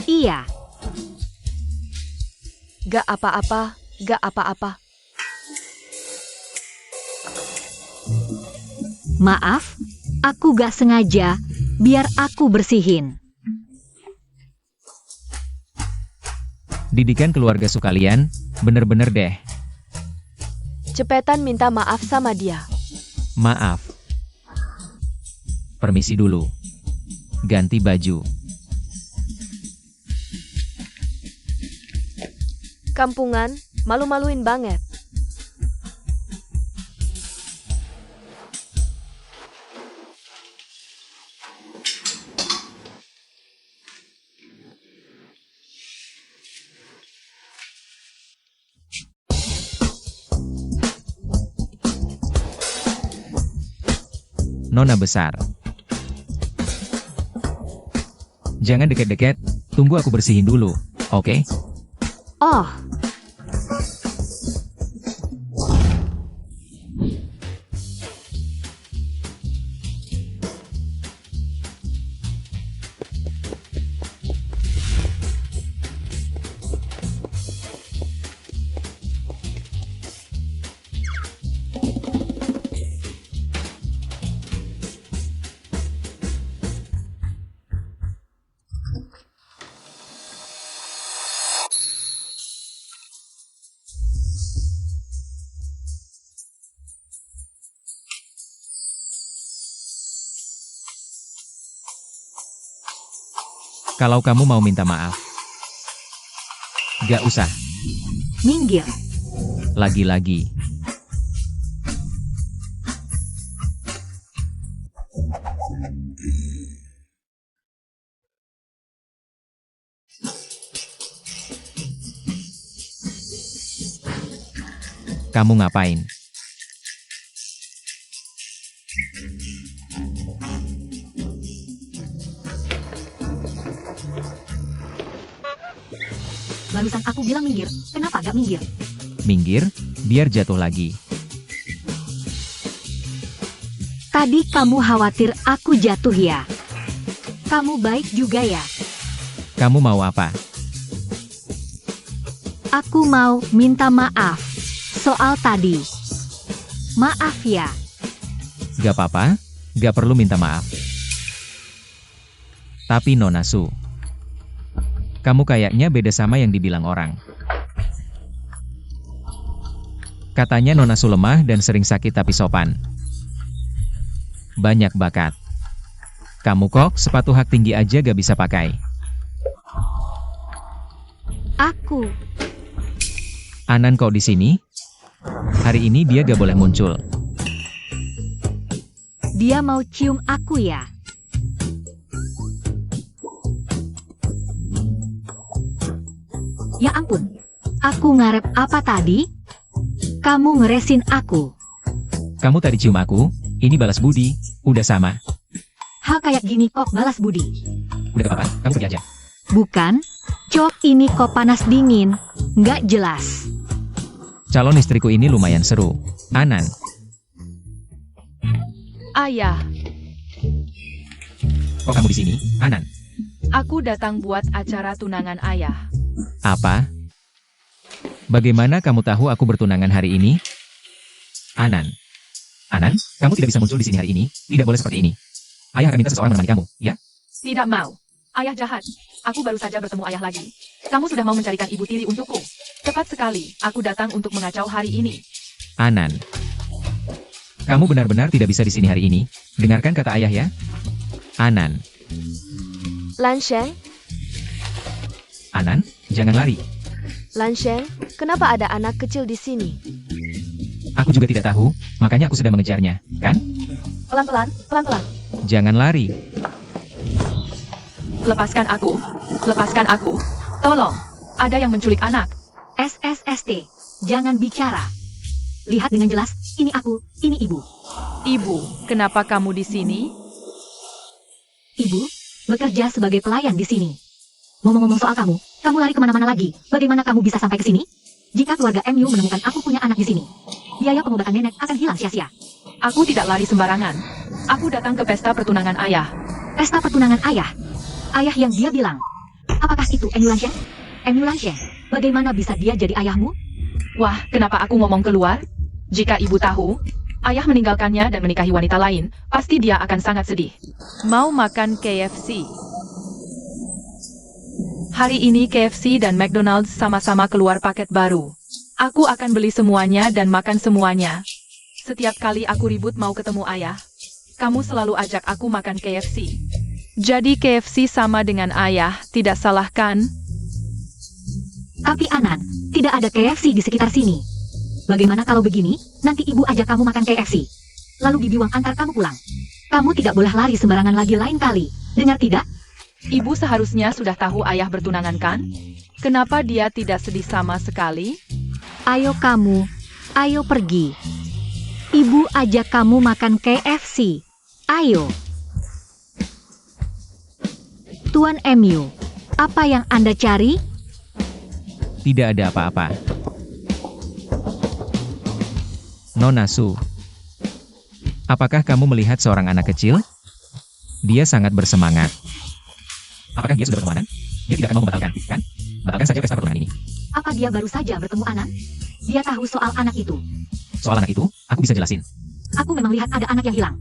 Iya. Gak apa-apa, gak apa-apa. Maaf, aku gak sengaja. Biar aku bersihin. Didikan keluarga Sukalian, bener-bener deh. Cepetan minta maaf sama dia. Maaf. Permisi dulu. Ganti baju. Kampungan, malu-maluin banget. Nona besar. Jangan deket-deket, tunggu aku bersihin dulu, oke? Oh, Kalau kamu mau minta maaf. Gak usah, minggir. lagi-lagi. Kamu ngapain? Barusan aku bilang minggir, kenapa gak minggir? Minggir, biar jatuh lagi. Tadi kamu khawatir aku jatuh ya? Kamu baik juga ya? Kamu mau apa? Aku mau minta maaf soal tadi. Maaf ya. Gak apa-apa, gak perlu minta maaf. Tapi Nona Su, kamu kayaknya beda sama yang dibilang orang. Katanya Nona Su lemah dan sering sakit tapi sopan. Banyak bakat. Kamu kok sepatu hak tinggi aja gak bisa pakai. Aku. Anan kok di sini? Hari ini dia gak boleh muncul. Dia mau cium aku ya? Ya ampun. Aku ngarep apa tadi? Kamu ngeresin aku. Kamu tadi cium aku, ini balas budi, udah sama. Hal kayak gini kok balas budi. Udah apa-apa, kamu pergi aja. Bukan? Cok ini kok panas dingin. Nggak jelas. Calon istriku ini lumayan seru. Anan. Ayah, Kok kamu di sini, Anan? aku datang buat acara tunangan ayah. Apa? Bagaimana kamu tahu aku bertunangan hari ini? Anan. Anan, kamu tidak bisa muncul di sini hari ini. Tidak boleh seperti ini. Ayah akan minta seseorang menemani kamu, ya? Tidak mau. Ayah jahat. Aku baru saja bertemu ayah lagi. Kamu sudah mau mencarikan ibu tiri untukku. Tepat sekali, aku datang untuk mengacau hari ini. Anan. Kamu benar-benar tidak bisa di sini hari ini. Dengarkan kata ayah ya. Anan. Lan Sheng, Anan, jangan lari. Lan Sheng, kenapa ada anak kecil di sini? Aku juga tidak tahu, makanya aku sedang mengejarnya, kan? Pelan-pelan, pelan-pelan. Jangan lari. Lepaskan aku. Lepaskan aku. Tolong. Ada yang menculik anak. SSST. Jangan bicara. Lihat dengan jelas, ini aku, ini ibu. Ibu, kenapa kamu di sini? Ibu, bekerja sebagai pelayan di sini. Ngomong-ngomong soal kamu lari kemana-mana lagi. Bagaimana kamu bisa sampai ke sini? Jika keluarga MU menemukan aku punya anak di sini, biaya pengobatan nenek akan hilang sia-sia. Aku tidak lari sembarangan. Aku datang ke pesta pertunangan ayah. Pesta pertunangan ayah. Ayah yang dia bilang. Apakah itu MU Lansheng? MU Lansheng, bagaimana bisa dia jadi ayahmu? Wah, kenapa aku ngomong keluar? Jika ibu tahu, ayah meninggalkannya dan menikahi wanita lain, pasti dia akan sangat sedih. Mau makan KFC? Hari ini KFC dan McDonald's sama-sama keluar paket baru. Aku akan beli semuanya dan makan semuanya. Setiap kali aku ribut mau ketemu ayah, kamu selalu ajak aku makan KFC. Jadi KFC sama dengan ayah, tidak salah kan? Tapi Anan, tidak ada KFC di sekitar sini. Bagaimana kalau begini, nanti ibu ajak kamu makan KFC. Lalu Bibi Wang antar kamu pulang. Kamu tidak boleh lari sembarangan lagi lain kali. Dengar tidak? Ibu seharusnya sudah tahu ayah bertunangan kan? Kenapa dia tidak sedih sama sekali? Ayo kamu, ayo pergi. Ibu ajak kamu makan KFC. Ayo. Tuan MU, apa yang Anda cari? Tidak ada apa-apa. Nona Su, apakah kamu melihat seorang anak kecil? Dia sangat bersemangat. Apakah dia sudah bertemu Anan? Dia tidak akan mau membatalkan, kan? Batalkan saja pesta pertunangan ini. Apa dia baru saja bertemu Anan? Dia tahu soal anak itu. Soal anak itu, aku bisa jelasin. Aku memang lihat ada anak yang hilang.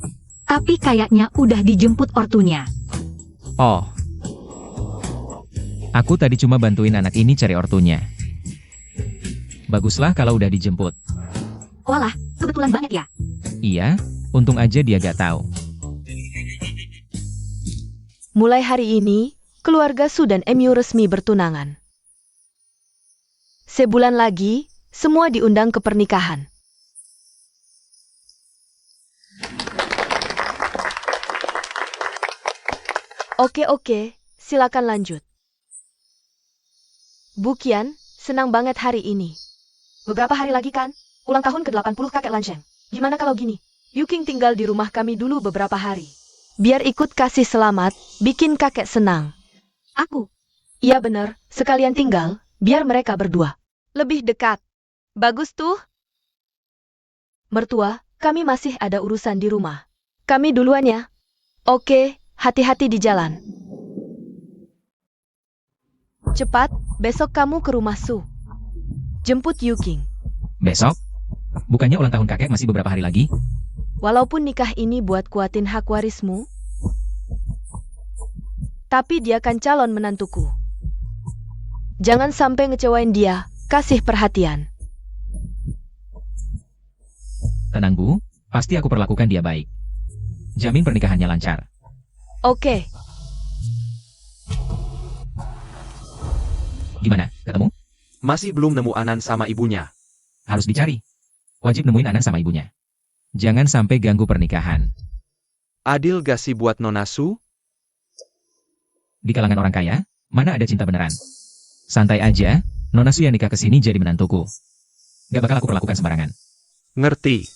Tapi kayaknya udah dijemput ortunya. Oh. Aku tadi cuma bantuin anak ini cari ortunya. Baguslah kalau udah dijemput. Walah, kebetulan banget ya. Iya, untung aja dia gak tahu. Mulai hari ini, keluarga Su dan MU resmi bertunangan. Sebulan lagi, semua diundang ke pernikahan. Oke, silakan lanjut. Bu Qian, senang banget hari ini. Beberapa hari lagi kan? Ulang tahun ke-80 kakek Lansheng. Gimana kalau gini? Yu Qing tinggal di rumah kami dulu beberapa hari. Biar ikut kasih selamat, bikin kakek senang. Aku? Iya bener, sekalian tinggal, biar mereka berdua lebih dekat. Bagus tuh. Mertua, kami masih ada urusan di rumah. Kami duluan ya. Oke, hati-hati di jalan. Cepat, besok kamu ke rumah Su. Jemput Yu Qing. Besok? Bukannya ulang tahun kakek masih beberapa hari lagi? Walaupun nikah ini buat kuatin hak warismu, tapi dia kan calon menantuku. Jangan sampai ngecewain dia, kasih perhatian. Tenang Bu, pasti aku perlakukan dia baik. Jamin pernikahannya lancar. Oke, Gimana, ketemu? Masih belum nemu Anan sama ibunya. Harus dicari. Wajib nemuin Anan sama ibunya. Jangan sampai ganggu pernikahan. Adil gak sih buat Nona Su? Di kalangan orang kaya, mana ada cinta beneran? Santai aja, Nona Su yang nikah kesini jadi menantuku. Gak bakal aku perlakukan sembarangan. Ngerti.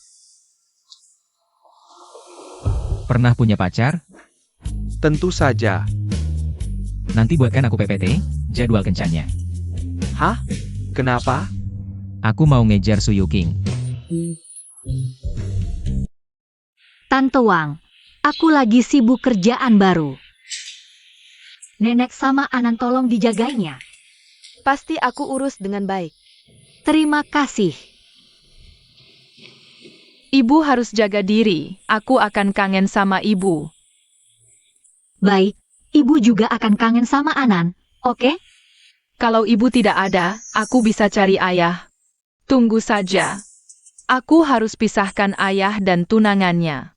Pernah punya pacar? Tentu saja. Nanti buatkan aku PPT, jadwal kencannya. Hah? Kenapa? Aku mau ngejar Su Yuking. Tante Wang, aku lagi sibuk kerjaan baru. Nenek sama Anan tolong dijagainya. pasti aku urus dengan baik. Terima kasih. Ibu harus jaga diri, aku akan kangen sama ibu. Baik, ibu juga akan kangen sama Anan, oke? Kalau ibu tidak ada, aku bisa cari ayah. Tunggu saja. Aku harus pisahkan ayah dan tunangannya.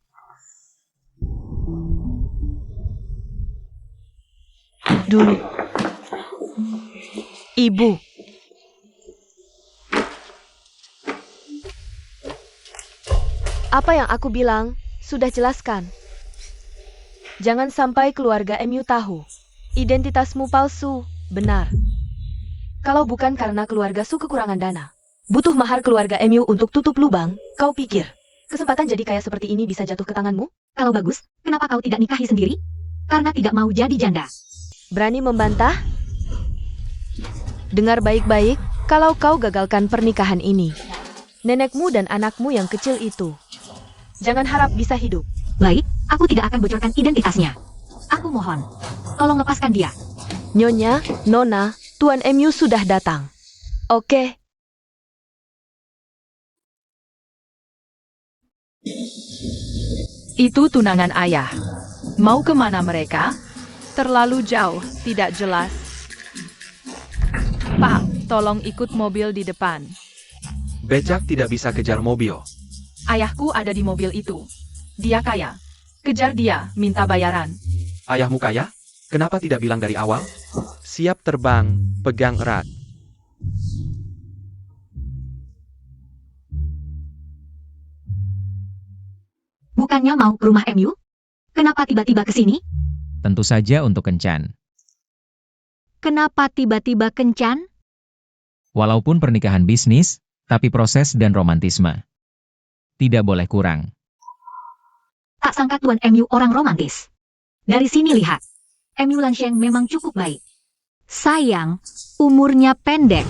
Dulu. Ibu. Apa yang aku bilang, sudah jelaskan. Jangan sampai keluarga MU tahu. Identitasmu palsu, benar. Kalau bukan karena keluarga Su kekurangan dana, butuh mahar keluarga MU untuk tutup lubang, kau pikir kesempatan jadi kaya seperti ini bisa jatuh ke tanganmu? Kalau bagus, kenapa kau tidak nikahi sendiri? Karena tidak mau jadi janda. Berani membantah? Dengar baik-baik, kalau kau gagalkan pernikahan ini, nenekmu dan anakmu yang kecil itu, jangan harap bisa hidup. Baik, aku tidak akan bocorkan identitasnya. Aku mohon, tolong lepaskan dia. Nyonya, Nona, Tuan MU sudah datang. Oke. Itu tunangan ayah. Mau kemana mereka? Terlalu jauh, tidak jelas. Pak, tolong ikut mobil di depan. Becak tidak bisa kejar mobil. Ayahku ada di mobil itu. Dia kaya. Kejar dia, minta bayaran. Ayahmu kaya? Kenapa tidak bilang dari awal? Siap terbang, pegang erat. Bukannya mau ke rumah MU? Kenapa tiba-tiba ke sini? Tentu saja untuk kencan. Kenapa tiba-tiba kencan? Walaupun pernikahan bisnis, tapi proses dan romantisme tidak boleh kurang. Tak sangka Tuan MU orang romantis. Dari sini lihat. MU Lansheng memang cukup baik. Sayang, umurnya pendek.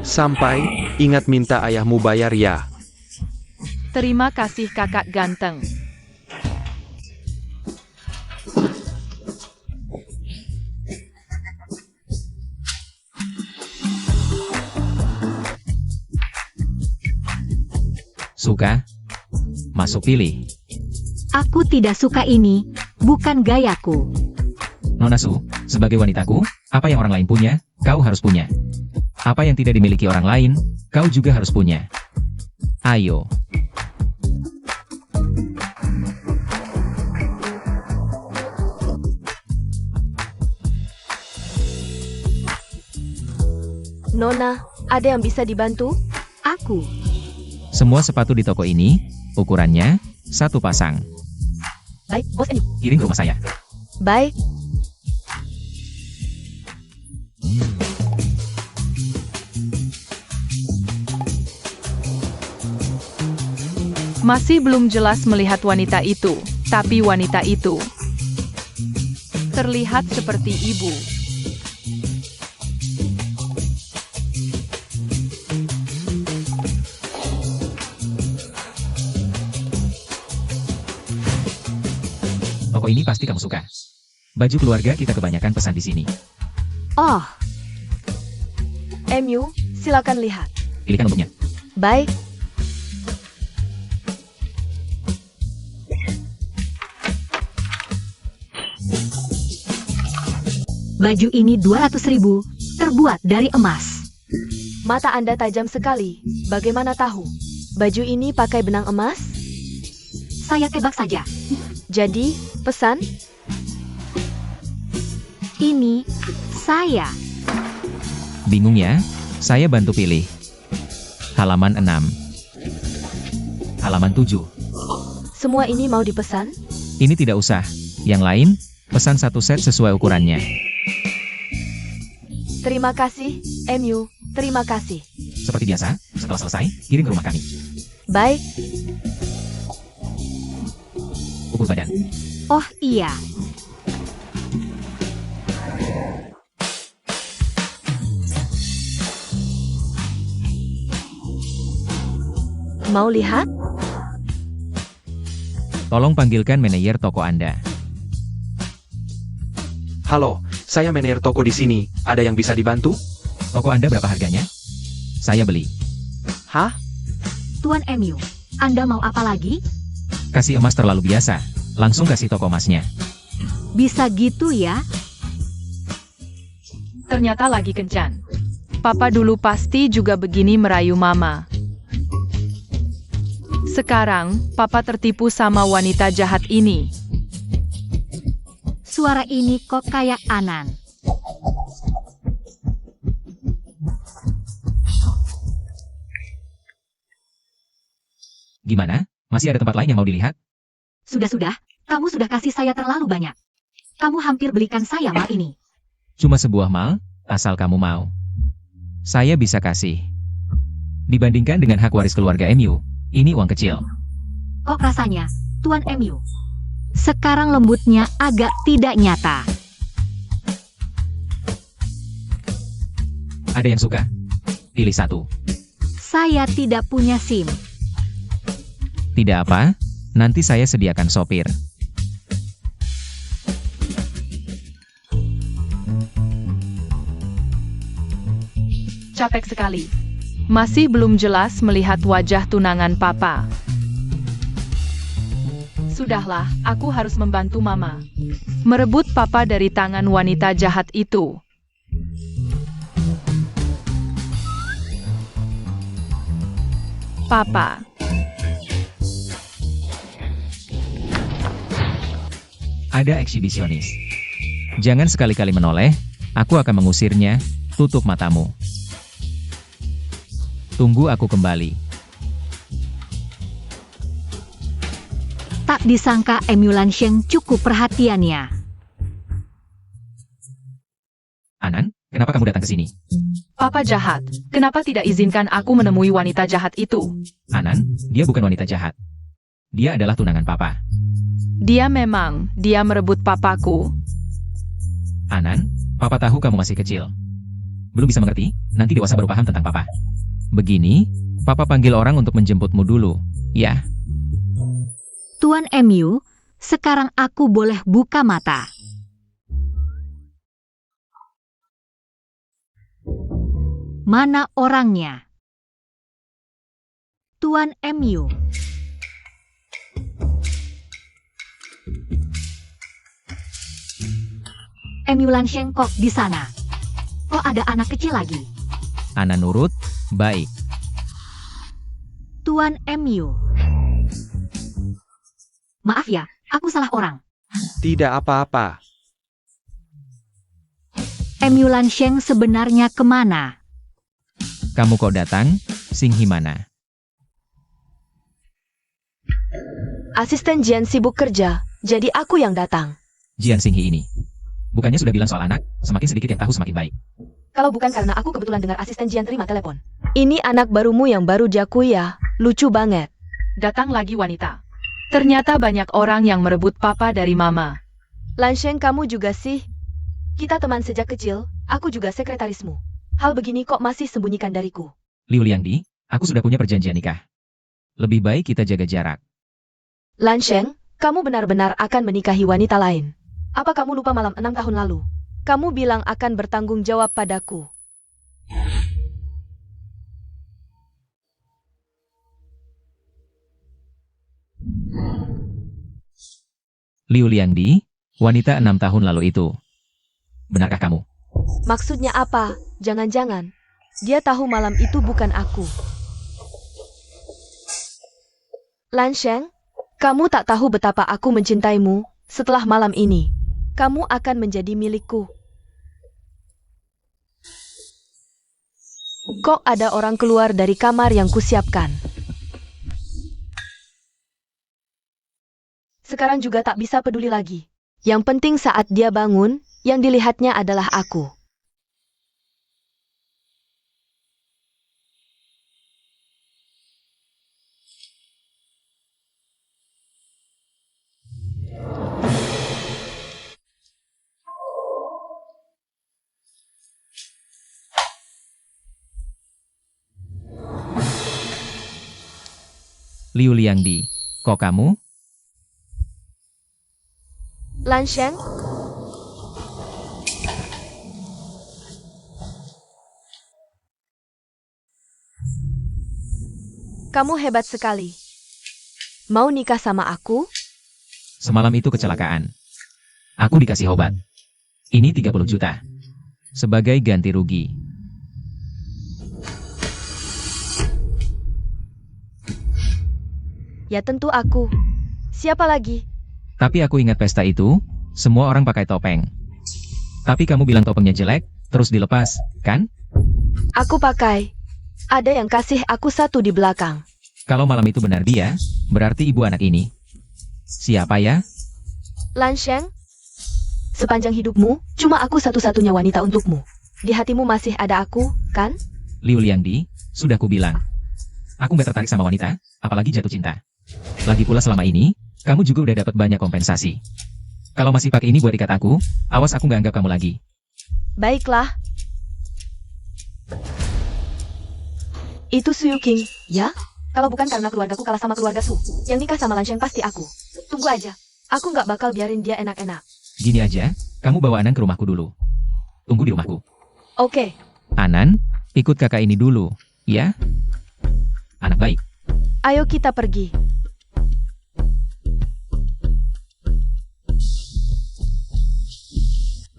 Sampai, ingat minta ayahmu bayar ya. Terima kasih kakak ganteng. Suka? Masuk pilih. Aku tidak suka ini, bukan gayaku. Nona Su, sebagai wanitaku, apa yang orang lain punya, kau harus punya. Apa yang tidak dimiliki orang lain, kau juga harus punya. Ayo. Nona, ada yang bisa dibantu? Aku. Semua sepatu di toko ini, ukurannya, satu pasang. Baik, Bos MU. Kirim ke rumah saya. Baik. Masih belum jelas melihat wanita itu, tapi wanita itu terlihat seperti ibu. Toko ini pasti kamu suka. Baju keluarga kita kebanyakan pesan di sini. Oh, MU, silakan lihat. Pilihkan untuknya. Baik. baju ini 200.000, terbuat dari emas. Mata Anda tajam sekali. Bagaimana tahu? Baju ini pakai benang emas? Saya tebak saja. Jadi, pesan? Ini saya. Bingung ya? Saya bantu pilih. Halaman 6. Halaman 7. Semua ini mau dipesan? Ini tidak usah. Yang lain, pesan satu set sesuai ukurannya. Terima kasih, MU. Terima kasih. Seperti biasa, setelah selesai, kirim ke rumah kami. Baik. Ukur badan. Oh iya. Mau lihat? Tolong panggilkan manajer toko Anda. Halo, saya manajer toko di sini. Ada yang bisa dibantu? Toko Anda berapa harganya? Saya beli. Hah? Tuan MU, Anda mau apa lagi? Kasih emas terlalu biasa. Langsung kasih toko emasnya. Bisa gitu ya? Ternyata lagi kencan. Papa dulu pasti juga begini merayu mama. Sekarang, papa tertipu sama wanita jahat ini. Suara ini kok kayak Anan. Gimana? Masih ada tempat lain yang mau dilihat? Sudah-sudah, kamu sudah kasih saya terlalu banyak. Kamu hampir belikan saya mal ini. Cuma sebuah mal, asal kamu mau. Saya bisa kasih. Dibandingkan dengan hak waris keluarga MU, ini uang kecil. Kok rasanya, Tuan MU? Sekarang lembutnya agak tidak nyata. Ada yang suka? Pilih satu. Saya tidak punya SIM. Tidak apa, nanti saya sediakan sopir. capek sekali. Masih belum jelas melihat wajah tunangan papa. Sudahlah, aku harus membantu mama. Merebut papa dari tangan wanita jahat itu. Papa. Ada eksibisionis. Jangan sekali-kali menoleh, aku akan mengusirnya, tutup matamu. Tunggu aku kembali. Tak disangka MU Lansheng cukup perhatiannya. Anan, kenapa kamu datang ke sini? Papa jahat. Kenapa tidak izinkan aku menemui wanita jahat itu? Anan, dia bukan wanita jahat. Dia adalah tunangan papa. Dia merebut papaku. Anan, papa tahu kamu masih kecil. Belum bisa mengerti, nanti dewasa baru paham tentang papa. Begini, papa panggil orang untuk menjemputmu dulu, ya. Tuan MU, sekarang aku boleh buka mata. Mana orangnya? Tuan MU. MU Lansheng kok di sana? Kok ada anak kecil lagi? Anan nurut, baik. Tuan MU. Maaf ya, aku salah orang. Tidak apa-apa. MU Lansheng sebenarnya kemana? Kamu kok datang, Singhi mana? Asisten Jian sibuk kerja, jadi aku yang datang. Jian Singhi ini. Bukannya sudah bilang soal anak, semakin sedikit yang tahu semakin baik. Kalau bukan karena aku kebetulan dengar asisten Jian terima telepon. Ini anak barumu yang baru diakui ya, lucu banget. Datang lagi wanita. Ternyata banyak orang yang merebut papa dari mama. Lansheng, kamu juga sih? Kita teman sejak kecil, aku juga sekretarismu. Hal begini kok masih sembunyikan dariku? Liu Liangdi, aku sudah punya perjanjian nikah. Lebih baik kita jaga jarak. Lansheng, kamu benar-benar akan menikahi wanita lain. Apa kamu lupa malam 6 tahun lalu? Kamu bilang akan bertanggung jawab padaku. Liu Liangdi, wanita 6 tahun lalu itu. Benarkah kamu? Maksudnya apa? Jangan-jangan dia tahu malam itu bukan aku. Lansheng, kamu tak tahu betapa aku mencintaimu. Setelah malam ini, kamu akan menjadi milikku. Kok ada orang keluar dari kamar yang kusiapkan? Sekarang juga tak bisa peduli lagi. Yang penting saat dia bangun, yang dilihatnya adalah aku. Liu Liangdi, kok kamu? Lansheng? Kamu hebat sekali. Mau nikah sama aku? Semalam itu kecelakaan. Aku dikasih obat. Ini 30 juta. Sebagai ganti rugi. Ya tentu aku. Siapa lagi? Tapi aku ingat pesta itu, semua orang pakai topeng. Tapi kamu bilang topengnya jelek, terus dilepas, kan? Aku pakai. Ada yang kasih aku satu di belakang. Kalau malam itu benar dia, berarti ibu anak ini. Siapa ya? Lansheng? Sepanjang hidupmu, cuma aku satu-satunya wanita untukmu. Di hatimu masih ada aku, kan? Liu Liangdi, sudah kubilang. Aku gak tertarik sama wanita, apalagi jatuh cinta. Lagi pula selama ini, kamu juga udah dapat banyak kompensasi. Kalau masih pakai ini buat ikat aku, awas aku gak anggap kamu lagi. Baiklah. Itu Su Yuking, ya? Kalau bukan karena keluargaku kalah sama keluarga Su, yang nikah sama Lansheng pasti aku. Tunggu aja. Aku nggak bakal biarin dia enak-enak. Gini aja, kamu bawa Anan ke rumahku dulu. Tunggu di rumahku. Oke. Anan, Ikut kakak ini dulu, ya? Anak baik. Ayo kita pergi.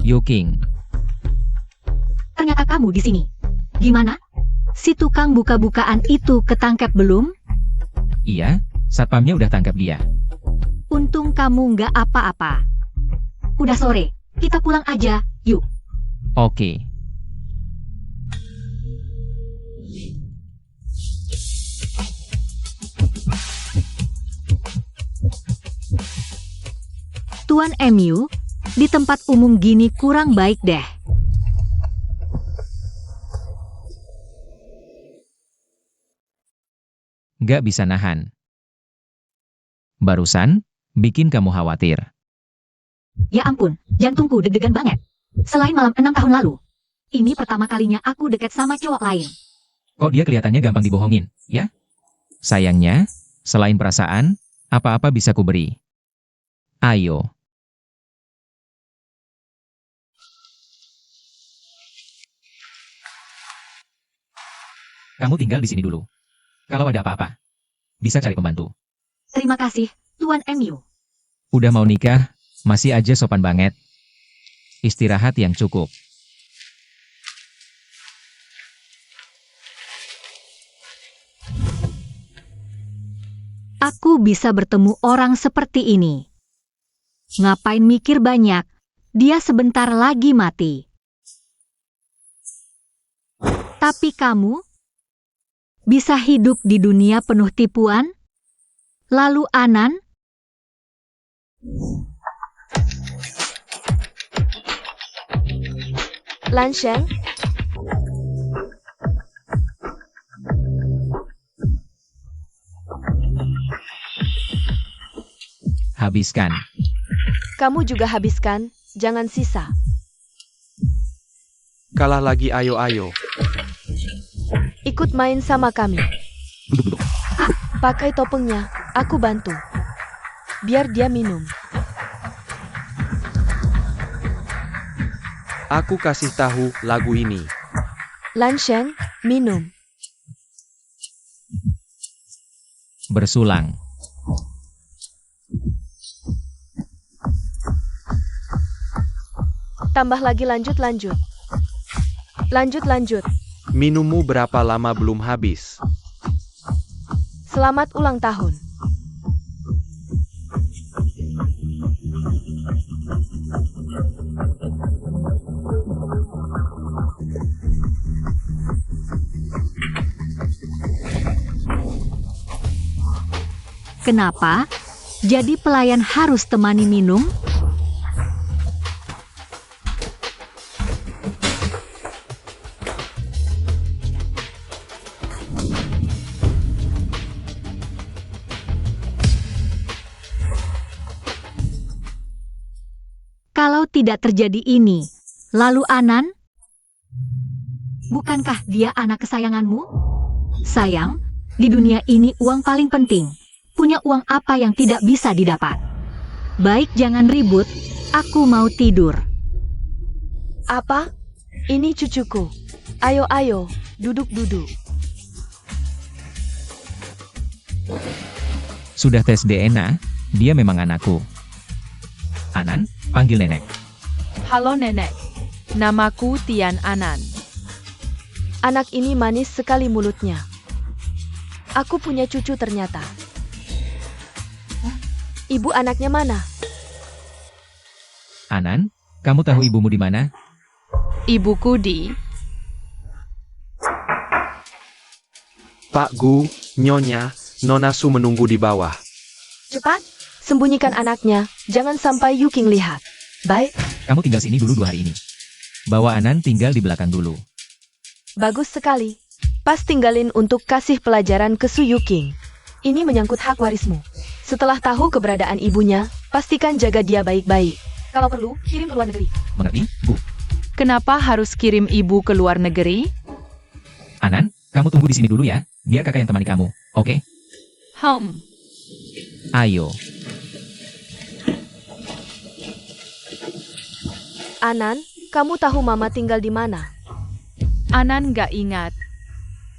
Yuking, Ternyata kamu di sini. Gimana? Si tukang buka-bukaan itu ketangkep belum? iya, satpamnya udah tangkap dia. Untung kamu nggak apa-apa. Udah sore, kita pulang aja, yuk. Oke. Tuan MU, di tempat umum gini kurang baik deh. Gak bisa nahan. Barusan, bikin kamu khawatir. Ya ampun, jantungku deg-degan banget. Selain malam 6 tahun lalu. Ini pertama kalinya aku deket sama cowok lain. Kok dia kelihatannya gampang dibohongin, ya? Sayangnya, selain perasaan, apa-apa bisa kuberi. Ayo. Kamu tinggal di sini dulu. Kalau ada apa-apa, bisa cari pembantu. Terima kasih, Tuan MU. Udah mau nikah, masih aja sopan banget. Istirahat yang cukup. Aku bisa bertemu orang seperti ini. Ngapain mikir banyak? Dia sebentar lagi mati. Tapi kamu bisa hidup di dunia penuh tipuan? Lalu Anan? Lan Sheng, Habiskan. kamu juga habiskan, jangan sisa. Kalah lagi ayo-ayo. Ikut main sama kami. Duduk-duduk. Pakai topengnya, aku bantu. Biar dia minum. Aku kasih tahu lagu ini. Lan Sheng, minum. Bersulang. Tambah lagi lanjut. Lanjut. Minummu berapa lama belum habis? Selamat ulang tahun. Kenapa? Jadi pelayan harus temani minum? Kalau tidak terjadi ini, lalu Anan? Bukankah dia anak kesayanganmu? Sayang, di dunia ini uang paling penting. Punya uang apa yang tidak bisa didapat? Baik, jangan ribut. Aku mau tidur. Apa? Ini cucuku. Ayo, duduk. Sudah tes DNA, dia memang anakku. Anan, panggil nenek. Halo nenek. Namaku Tian Anan. Anak ini manis sekali mulutnya. Aku punya cucu ternyata. Ibu anaknya mana? Anan, kamu tahu ibumu di mana? Ibuku di... Pak Gu, Nyonya, Nona Su menunggu di bawah. Cepat, sembunyikan anaknya. Jangan sampai Yuking lihat. Baik, Kamu tinggal sini dulu 2 hari ini. Bawa Anan tinggal di belakang dulu. bagus sekali. Pas tinggalin untuk kasih pelajaran ke Su Yuking. Ini menyangkut hak warismu. Setelah tahu keberadaan ibunya, pastikan jaga dia baik-baik. Kalau perlu, kirim ke luar negeri. Mengerti, Bu? Kenapa harus kirim ibu ke luar negeri? Anan, kamu tunggu di sini dulu ya. Biar kakak yang temani kamu, oke? Ayo. Anan, kamu tahu Mama tinggal di mana? Anan nggak ingat.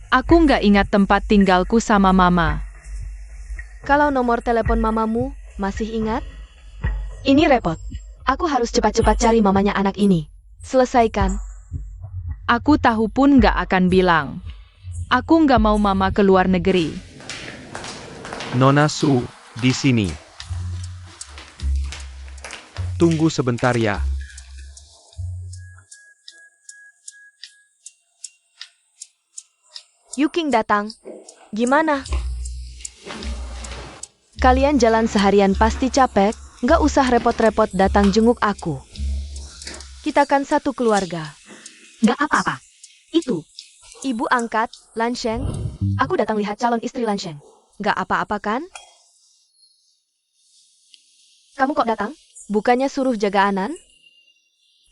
Aku nggak ingat tempat tinggalku sama mama. Kalau nomor telepon mamamu masih ingat? Ini repot. Aku harus cepat-cepat cari mamanya anak ini. Selesaikan. Aku tahu pun nggak akan bilang. Aku nggak mau mama ke luar negeri. Nona Su, di sini. Tunggu sebentar ya. Yuking datang. Gimana? Kalian jalan seharian pasti capek, nggak usah repot-repot datang jenguk aku. Kita kan satu keluarga. Nggak apa-apa. Itu, Ibu angkat, Lan Sheng. aku datang lihat calon istri Lan Sheng. Nggak apa-apa kan? Kamu kok datang? Bukannya suruh jaga Anan?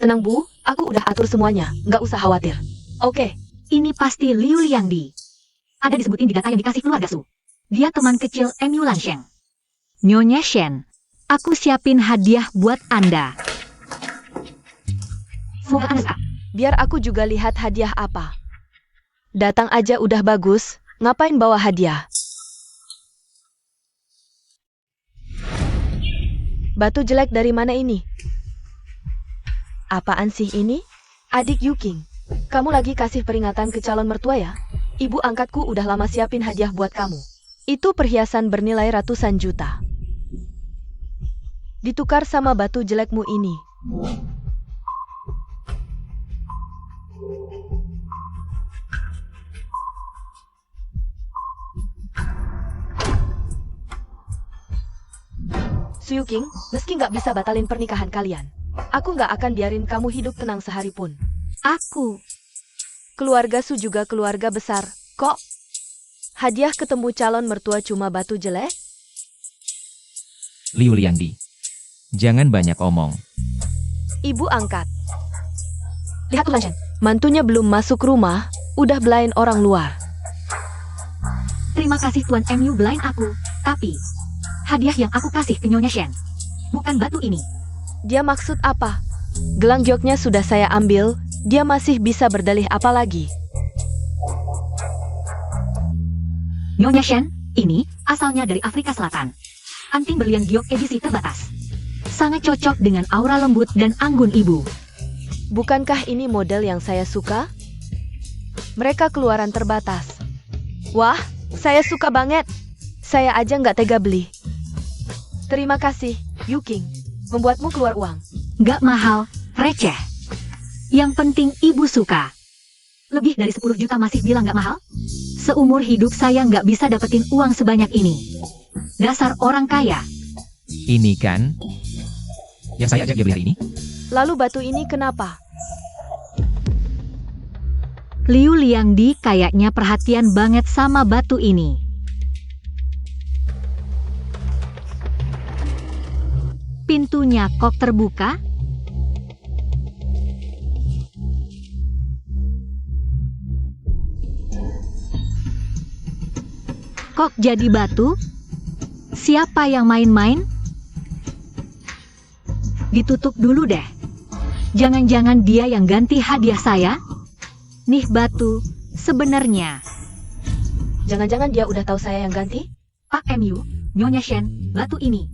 Tenang Bu, aku udah atur semuanya, nggak usah khawatir. Oke, ini pasti Liu Liangdi. Ada disebutin di data yang dikasih keluarga Su. Dia teman kecil MU Lan Sheng. Nyonya Shen, aku siapin hadiah buat Anda. Semoga Anda suka. Biar aku juga lihat hadiah apa. Datang aja udah bagus, ngapain bawa hadiah? Batu jelek dari mana ini? Apaan sih ini? Adik Yuking, kamu lagi kasih peringatan ke calon mertua ya? Ibu angkatku udah lama siapin hadiah buat kamu. Itu perhiasan bernilai ratusan juta. Ditukar sama batu jelekmu ini. Su Yuking, meski nggak bisa batalin pernikahan kalian, aku nggak akan biarin kamu hidup tenang sehari pun. Aku, Keluarga Su juga keluarga besar, kok? Hadiah ketemu calon mertua cuma batu jelek? Liu Liangdi. Jangan banyak omong. Ibu angkat. lihat tuh Lan Sheng. Mantunya belum masuk rumah, udah belain orang luar. Terima kasih Tuan MU belain aku, tapi hadiah yang aku kasih ke Nyonya Shen, bukan batu ini. Dia maksud apa? Gelang joknya sudah saya ambil, dia masih bisa berdalih apa lagi? Nyonya Shen, ini asalnya dari Afrika Selatan. Anting berlian giok edisi terbatas. Sangat cocok dengan aura lembut dan anggun ibu. Bukankah ini model yang saya suka? Mereka keluaran terbatas. Wah, saya suka banget. Saya aja nggak tega beli. Terima kasih, Yuking. Membuatmu keluar uang. Gak mahal, receh. Yang penting ibu suka. Lebih dari 10 juta masih bilang gak mahal? Seumur hidup saya nggak bisa dapetin uang sebanyak ini. Dasar orang kaya. Ini kan yang saya ajak dia beli hari ini. Lalu batu ini kenapa? Liu Liangdi kayaknya perhatian banget sama batu ini. Pintunya kok terbuka? Kok jadi batu? Siapa yang main-main? Ditutup dulu deh. Jangan-jangan dia yang ganti hadiah saya? Nih batu, sebenarnya. Jangan-jangan dia udah tahu saya yang ganti? Pak MU, Nyonya Shen, batu ini.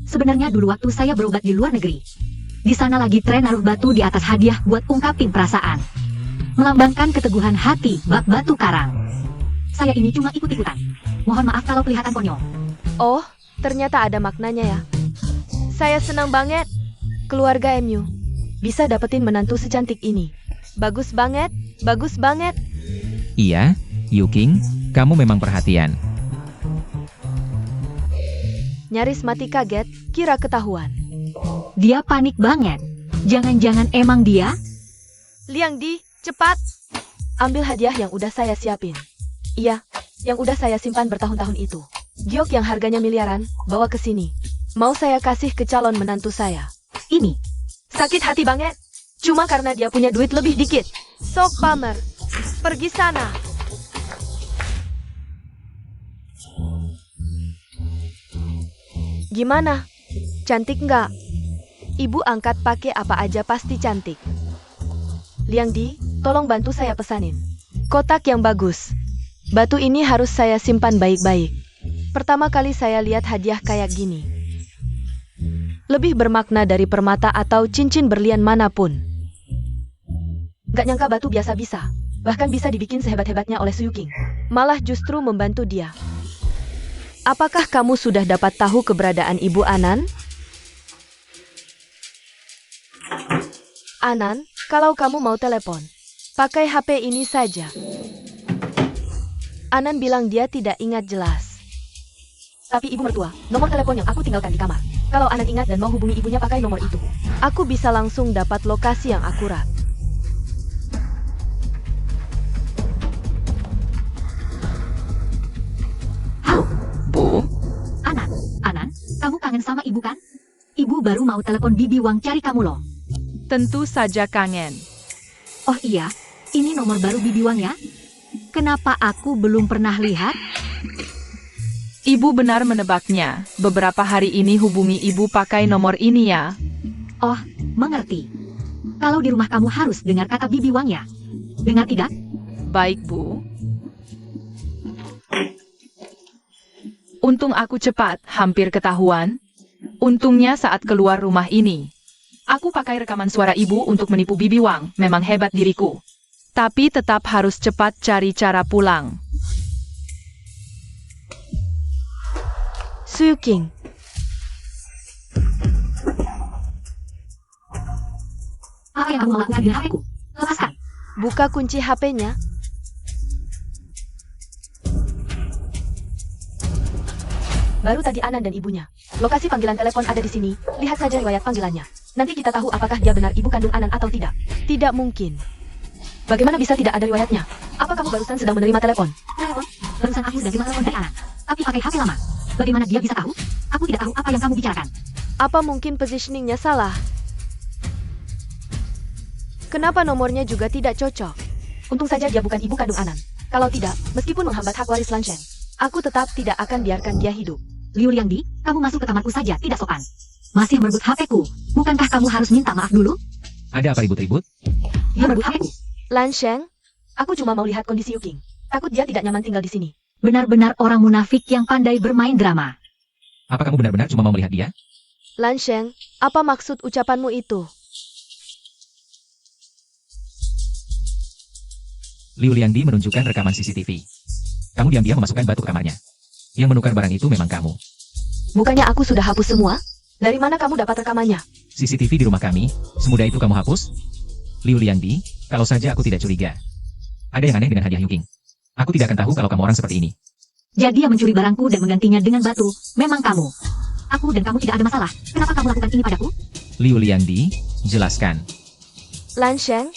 Sebenarnya dulu waktu saya berobat di luar negeri. Di sana lagi tren naruh batu di atas hadiah buat ungkapin perasaan. Melambangkan keteguhan hati bak batu karang. Saya ini cuma ikut-ikutan. Mohon maaf kalau kelihatan konyol. Oh, ternyata ada maknanya ya. Saya senang banget. Keluarga MU bisa dapetin menantu secantik ini. Bagus banget, bagus banget. Iya, Yuking, kamu memang perhatian. Nyaris mati kaget, kira ketahuan. Dia panik banget. Jangan-jangan emang dia? Liangdi, cepat. Ambil hadiah yang udah saya siapin. Iya, yang udah saya simpan bertahun-tahun itu. Giok yang harganya miliaran, bawa ke sini. Mau saya kasih ke calon menantu saya. Ini. Sakit hati banget. Cuma karena dia punya duit lebih dikit. Sok pamer. Pergi sana. Gimana? Cantik nggak? Ibu angkat pakai apa aja pasti cantik. Liang Di, tolong bantu saya pesanin. Kotak yang bagus. Batu ini harus saya simpan baik-baik. Pertama kali saya lihat hadiah kayak gini. Lebih bermakna dari permata atau cincin berlian manapun. Gak nyangka batu biasa bisa. Bahkan bisa dibikin sehebat-hebatnya oleh Su Yuking. Malah justru membantu dia. Apakah kamu sudah dapat tahu keberadaan Ibu Anan? Anan, kalau kamu mau telepon, pakai HP ini saja. Anan bilang dia tidak ingat jelas. Tapi ibu mertua, nomor telepon yang aku tinggalkan di kamar. Kalau Anan ingat dan mau hubungi ibunya pakai nomor itu. Aku bisa langsung dapat lokasi yang akurat. Halo, Bu, Anan, kamu kangen sama ibu kan? Ibu baru mau telepon Bibi Wang cari kamu loh. tentu saja kangen. Oh iya, ini nomor baru Bibi Wang ya? Kenapa aku belum pernah lihat? Ibu benar menebaknya. Beberapa hari ini hubungi ibu pakai nomor ini ya. Oh, mengerti. Kalau di rumah kamu harus dengar kata Bibi Wang ya? Dengar tidak? Baik, Bu. Untung aku cepat, hampir ketahuan. Untungnya saat keluar rumah ini. Aku pakai rekaman suara ibu untuk menipu Bibi Wang, memang hebat diriku. Tapi tetap harus cepat cari cara pulang. Su Yuking, Apa yang kamu mau lakukan dengan HP-ku? Lepaskan. buka kunci HP-nya. Baru tadi Anan dan ibunya. Lokasi panggilan telepon ada di sini. Lihat saja riwayat panggilannya. Nanti kita tahu apakah dia benar ibu kandung Anan atau tidak. Tidak mungkin. Bagaimana bisa tidak ada riwayatnya? Apa kamu barusan sedang menerima telepon? Telepon? Barusan aku sudah terima telepon dari Anan. Tapi pakai HP lama. Bagaimana dia bisa tahu? Aku tidak tahu apa yang kamu bicarakan. Apa mungkin positioningnya salah? Kenapa nomornya juga tidak cocok? Untung saja dia bukan ibu kandung Anan. Kalau tidak, meskipun menghambat hak waris Lan Shen, aku tetap tidak akan biarkan dia hidup. Liu Liangdi, kamu masuk ke kamarku saja, tidak sopan. Masih merebut HP-ku. Bukankah kamu harus minta maaf dulu? Ada apa ribut-ribut? Dia merebut HP-ku. Lan Shen, Aku cuma mau lihat kondisi Yuking. Takut dia tidak nyaman tinggal di sini. Benar-benar orang munafik yang pandai bermain drama. Apa kamu benar-benar cuma mau melihat dia? Lan Shen, apa maksud ucapanmu itu? Liu Liangdi menunjukkan rekaman CCTV. Kamu diam-diam memasukkan batu ke kamarnya. Yang menukar barang itu memang kamu. Bukannya aku sudah hapus semua? Dari mana kamu dapat rekamannya? CCTV di rumah kami, semudah itu kamu hapus? Liu Liangdi, kalau saja aku tidak curiga. Ada yang aneh dengan hadiah Yuking. Aku tidak akan tahu kalau kamu orang seperti ini. Jadi dia mencuri barangku dan menggantinya dengan batu. Memang kamu. Aku dan kamu tidak ada masalah. Kenapa kamu lakukan ini padaku? Liu Liangdi, jelaskan. Lan Shen,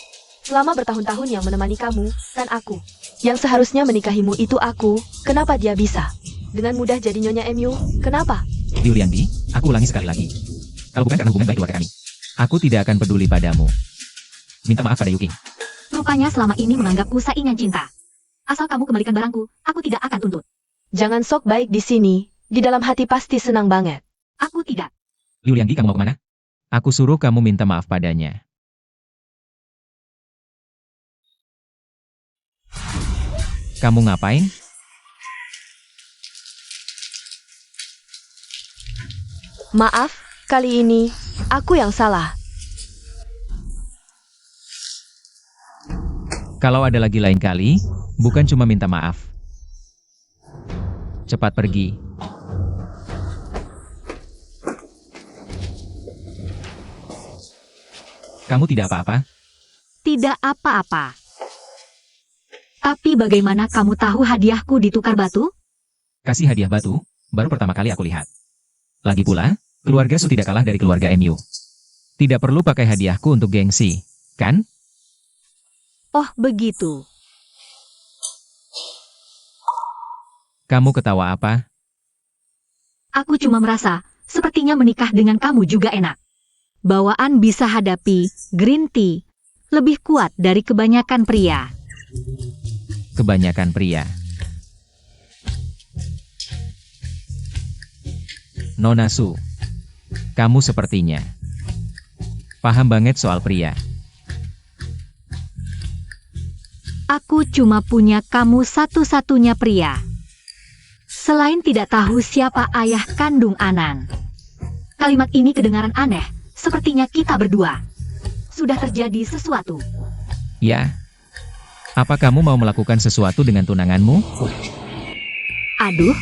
selama bertahun-tahun yang menemani kamu, kan aku. Yang seharusnya menikahimu itu aku, kenapa dia bisa? Dengan mudah jadi nyonya MU, kenapa? Liu Liangdi, aku ulangi sekali lagi. Kalau bukan karena hubungan baik keluarga kami, aku tidak akan peduli padamu. Minta maaf pada Yuking. Rupanya selama ini menganggapku saingan cinta. Asal kamu kembalikan barangku, aku tidak akan tuntut. Jangan sok baik di sini, di dalam hati pasti senang banget. Aku tidak. Liu Liangdi, kamu mau kemana? Aku suruh kamu minta maaf padanya. Kamu ngapain? Maaf, kali ini, aku yang salah. Kalau ada lagi lain kali, bukan cuma minta maaf. Cepat pergi. Kamu tidak apa-apa? Tidak apa-apa. Tapi bagaimana kamu tahu hadiahku ditukar batu? Kasih hadiah batu, baru pertama kali aku lihat. Lagi pula, keluarga Su tidak kalah dari keluarga MU. Tidak perlu pakai hadiahku untuk gengsi, kan? Oh, begitu. Kamu ketawa apa? Aku cuma merasa, sepertinya menikah dengan kamu juga enak. Bawaan bisa hadapi green tea lebih kuat dari kebanyakan pria. Kebanyakan pria. Nona Su, kamu sepertinya paham banget soal pria. Aku cuma punya kamu satu-satunya pria. Selain tidak tahu siapa ayah kandung Anan. Kalimat ini kedengaran aneh, sepertinya kita berdua. Sudah terjadi sesuatu. Ya. Apa kamu mau melakukan sesuatu dengan tunanganmu? Aduh,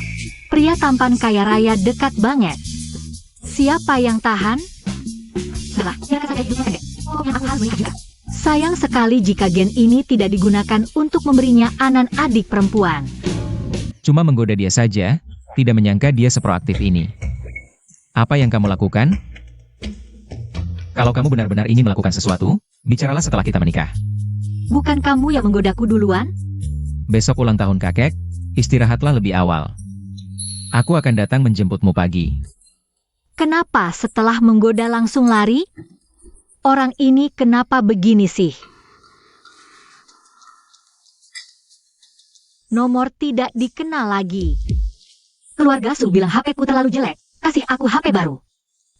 pria tampan kaya raya dekat banget. Siapa yang tahan? Salah, biarkan saja hidupnya pendek. Pokoknya aku harus menikah juga. Sayang sekali jika gen ini tidak digunakan untuk memberinya Anan adik perempuan. Cuma menggoda dia saja, tidak menyangka dia seproaktif ini. Apa yang kamu lakukan? Kalau kamu benar-benar ingin melakukan sesuatu, bicaralah setelah kita menikah. Bukan kamu yang menggodaku duluan? Besok ulang tahun kakek, istirahatlah lebih awal. Aku akan datang menjemputmu pagi. Kenapa setelah menggoda langsung lari? Orang ini kenapa begini sih? Nomor tidak dikenal lagi. Keluarga Su bilang HP-ku terlalu jelek. Kasih aku HP baru.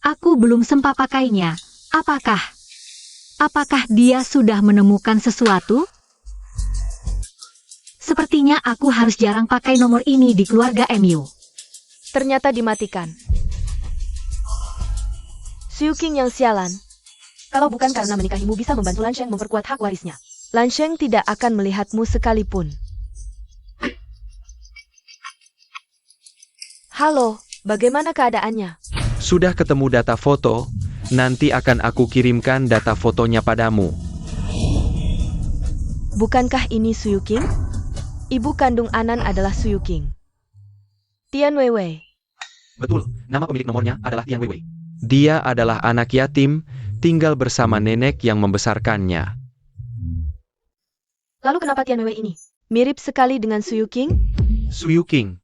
Aku belum sempat pakainya. Apakah dia sudah menemukan sesuatu? Sepertinya aku harus jarang pakai nomor ini di keluarga MU. Ternyata dimatikan. Su Yuqing yang sialan. Kalau bukan karena menikahimu bisa membantu Lan Sheng memperkuat hak warisnya. Lan Sheng tidak akan melihatmu sekalipun. Halo, bagaimana keadaannya? Sudah ketemu data foto, nanti akan aku kirimkan data fotonya padamu. Bukankah ini Su Yuqing? Ibu kandung Anan adalah Su Yuqing. Tian Weiwei. Betul, nama pemilik nomornya adalah Tian Weiwei. Dia adalah anak yatim, tinggal bersama nenek yang membesarkannya. Lalu kenapa Tian Weiwei ini? Mirip sekali dengan Su Yuqing? Su Yuqing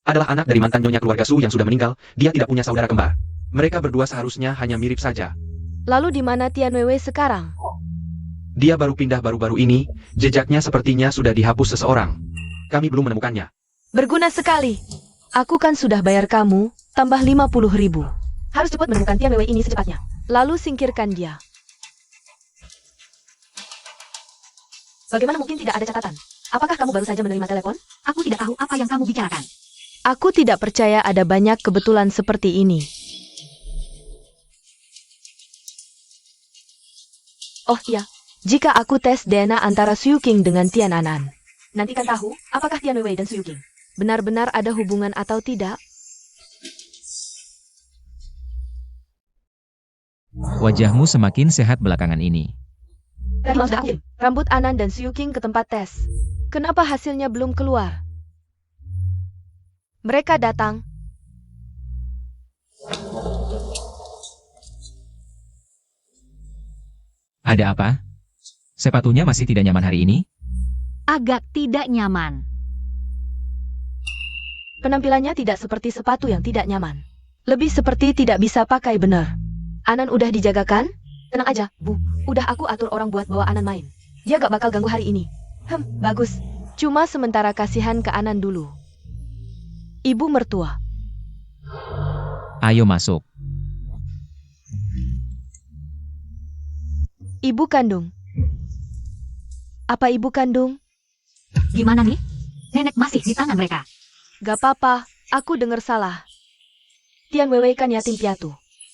adalah anak dari mantan nyonya keluarga Su yang sudah meninggal, dia tidak punya saudara kembar. Mereka berdua seharusnya hanya mirip saja. Lalu di mana Tian Weiwei sekarang? Dia baru pindah baru-baru ini, jejaknya sepertinya sudah dihapus seseorang. Kami belum menemukannya. Berguna sekali. Aku kan sudah bayar kamu, tambah 50.000. Harus cepat menemukan Tian Weiwei ini secepatnya. Lalu singkirkan dia. Bagaimana mungkin tidak ada catatan? Apakah kamu baru saja menerima telepon? Aku tidak tahu apa yang kamu bicarakan. Aku tidak percaya ada banyak kebetulan seperti ini. Oh iya, jika aku tes DNA antara Su Yuqing dengan Tian Anan, Nanti kan tahu apakah Tian Weiwei dan Su Yuqing. benar-benar ada hubungan atau tidak? Wajahmu semakin sehat belakangan ini. Sudah akhir. Rambut Anan dan Su Yuqing ke tempat tes. Kenapa hasilnya belum keluar? Mereka datang. Ada apa? Sepatunya masih tidak nyaman hari ini? Agak tidak nyaman. Penampilannya tidak seperti sepatu yang tidak nyaman. Lebih seperti tidak bisa pakai benar. Anan udah dijagakan? Tenang aja, Bu. Udah aku atur orang buat bawa Anan main. Dia gak bakal ganggu hari ini. Bagus. Cuma sementara kasihan ke Anan dulu. Ibu mertua. Ayo masuk. Ibu kandung. Apa ibu kandung? Gimana nih? Nenek masih di tangan mereka. Gak apa-apa, aku dengar salah. Tian Weiwei kan yatim piatu.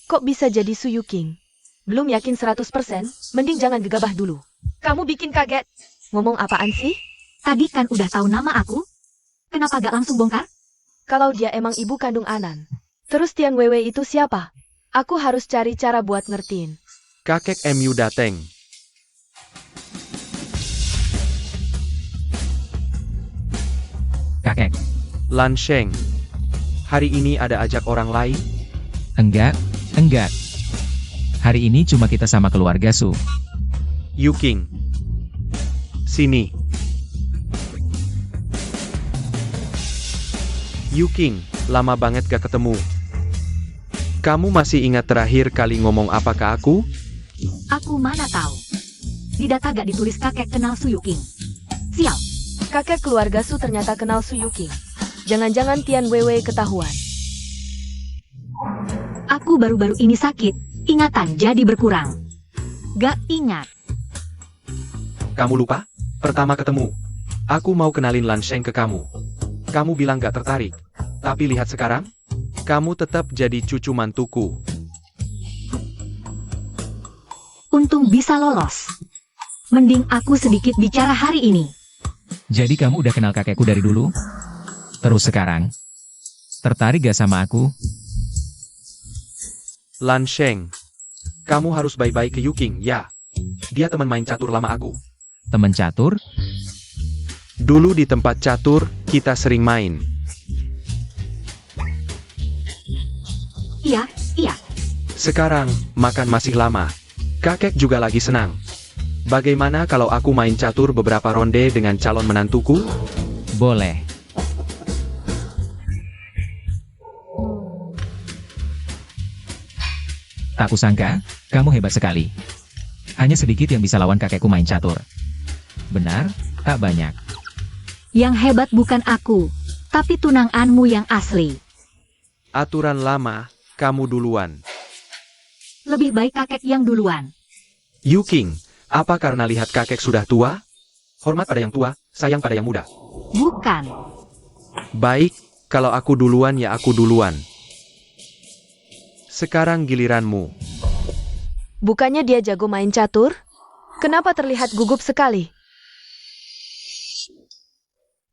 Kok bisa jadi Su Yuqing? Belum yakin 100%, mending jangan gegabah dulu. Kamu bikin kaget. Ngomong apaan sih? Tadi kan udah tahu nama aku. Kenapa gak langsung bongkar? Kalau dia emang ibu kandung Anan. Terus Tian Weiwei itu siapa? Aku harus cari cara buat ngertiin. Kakek MU dateng. Kakek. Lan Sheng. Hari ini ada ajak orang lain? Enggak. Hari ini cuma kita sama keluarga Su. Yuqing. Sini. Yuqing, lama banget gak ketemu. Kamu masih ingat terakhir kali ngomong apa ke aku? Aku mana tahu. Di data gak ditulis kakek kenal Su Yuqing. Sial. Kakek keluarga Su ternyata kenal Su Yuqing. Jangan-jangan Tian Weiwei ketahuan. Aku baru-baru ini sakit. Ingatan jadi berkurang. Gak ingat. Kamu lupa? Pertama ketemu, aku mau kenalin Lan Sheng ke kamu. Kamu bilang gak tertarik. Tapi lihat sekarang, kamu tetap jadi cucu mantuku. Untung bisa lolos. Mending aku sedikit bicara hari ini. Jadi kamu udah kenal kakekku dari dulu? Terus sekarang? Tertarik gak sama aku? Lan Sheng, kamu harus baik-baik ke Yuking, ya. Dia teman main catur lama aku. Temen catur? Dulu di tempat catur, kita sering main. Iya, iya. Sekarang, makan masih lama. Kakek juga lagi senang. Bagaimana kalau aku main catur beberapa ronde dengan calon menantuku? Boleh. Tak kusangka, kamu hebat sekali. Hanya sedikit yang bisa lawan kakekku main catur. Benar, tak banyak. Yang hebat bukan aku, tapi tunanganmu yang asli. Aturan lama, kamu duluan. Lebih baik kakek yang duluan. Yuking, apa karena lihat kakek sudah tua? Hormat pada yang tua, sayang pada yang muda. Bukan. Baik, kalau aku duluan ya aku duluan. Sekarang giliranmu. Bukannya dia jago main catur? Kenapa terlihat gugup sekali?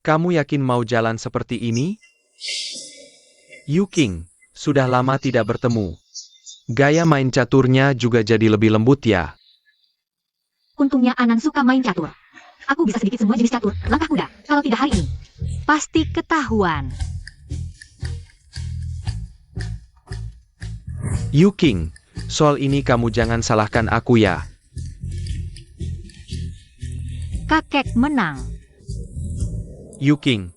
Kamu yakin mau jalan seperti ini? Yuking, sudah lama tidak bertemu. Gaya main caturnya juga jadi lebih lembut ya. Untungnya Anan suka main catur. Aku bisa sedikit semua jenis catur, langkah kuda. Kalau tidak hari ini, pasti ketahuan. Yuking, soal ini kamu jangan salahkan aku ya. Kakek menang. Yuking,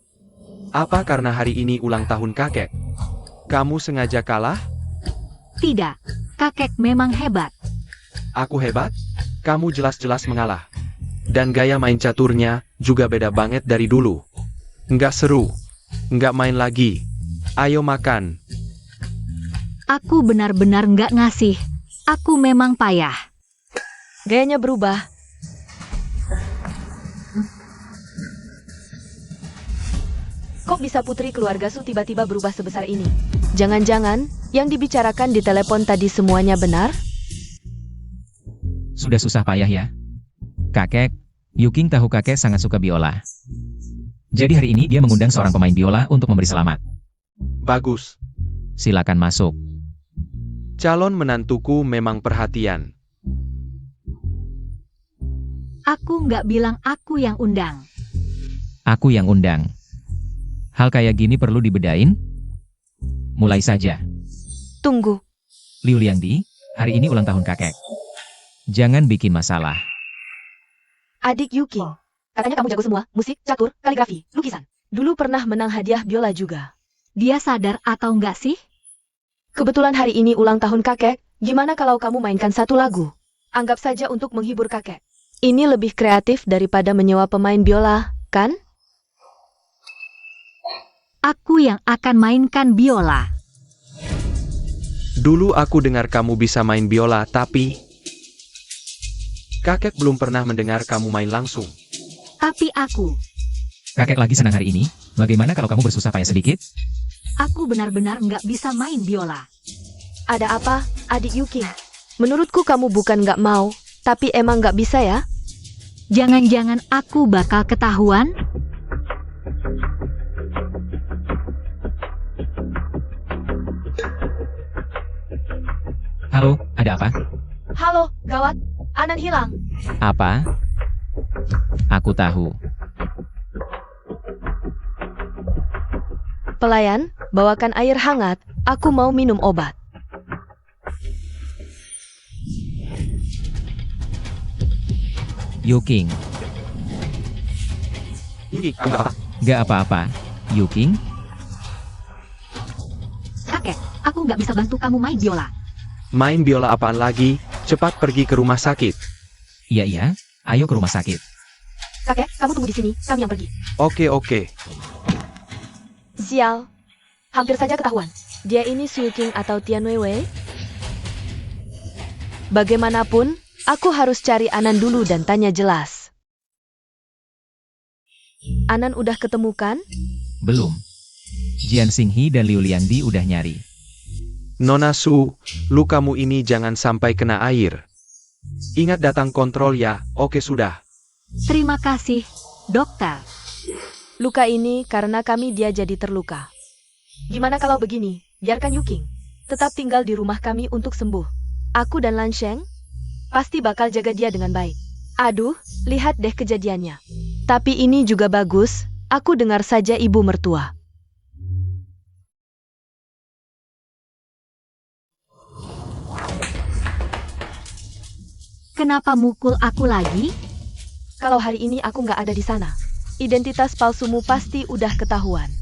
apa karena hari ini ulang tahun kakek? Kamu sengaja kalah? Tidak, kakek memang hebat. Aku hebat? Kamu jelas-jelas mengalah. Dan gaya main caturnya juga beda banget dari dulu. Nggak seru. Nggak main lagi. Ayo makan. Aku benar-benar nggak ngasih. Aku memang payah. Gayanya berubah. Kok bisa putri keluarga Su tiba-tiba berubah sebesar ini? Jangan-jangan yang dibicarakan di telepon tadi semuanya benar? Sudah susah payah ya. Kakek, Yuking tahu kakek sangat suka biola. Jadi hari ini dia mengundang seorang pemain biola untuk memberi selamat. Bagus. Silakan masuk. Calon menantuku memang perhatian. Aku nggak bilang aku yang undang. Aku yang undang. Hal kayak gini perlu dibedain? Mulai saja. Tunggu. Liu Liangdi, hari ini ulang tahun kakek. Jangan bikin masalah. Adik Yuking. Katanya kamu jago semua, musik, catur, kaligrafi, lukisan. Dulu pernah menang hadiah biola juga. Dia sadar atau nggak sih? Kebetulan hari ini ulang tahun kakek, gimana kalau kamu mainkan satu lagu? Anggap saja untuk menghibur kakek. Ini lebih kreatif daripada menyewa pemain biola, kan? Aku yang akan mainkan biola. Dulu aku dengar kamu bisa main biola, tapi kakek belum pernah mendengar kamu main langsung. Tapi aku Kakek lagi senang hari ini, bagaimana kalau kamu bersusah payah sedikit? benar-benar nggak bisa main biola. Ada apa, adik Yuking? Menurutku kamu bukan nggak mau, tapi emang nggak bisa ya? Jangan-jangan aku bakal ketahuan? Halo, ada apa? Halo, gawat. Anan hilang. Apa? Aku tahu. Pelayan, bawakan air hangat. Aku mau minum obat. Yuking. Yuking, kamu apa? Gak apa-apa. Yuking, Kakek, aku nggak bisa bantu kamu main biola. Main biola apaan lagi? Cepat pergi ke rumah sakit. iya, ayo ke rumah sakit. Kakek, kamu tunggu di sini, kami yang pergi. Oke. Sial. Hampir saja ketahuan. Dia ini Su Yuking atau Tian Weiwei? Bagaimanapun, aku harus cari Anan dulu dan tanya jelas. Anan udah ketemu kan? Belum. Jian Xinghe dan Liu Liangdi udah nyari. Nona Su, lukamu ini jangan sampai kena air. Ingat datang kontrol ya, oke sudah. Terima kasih, dokter. Luka ini karena kami dia jadi terluka. Gimana kalau begini, biarkan Yuking tetap tinggal di rumah kami untuk sembuh. Aku dan Lan Sheng pasti bakal jaga dia dengan baik. Aduh, lihat deh kejadiannya. Tapi ini juga bagus, aku dengar saja ibu mertua. Kenapa mukul aku lagi? Kalau hari ini aku nggak ada di sana, identitas palsumu pasti udah ketahuan.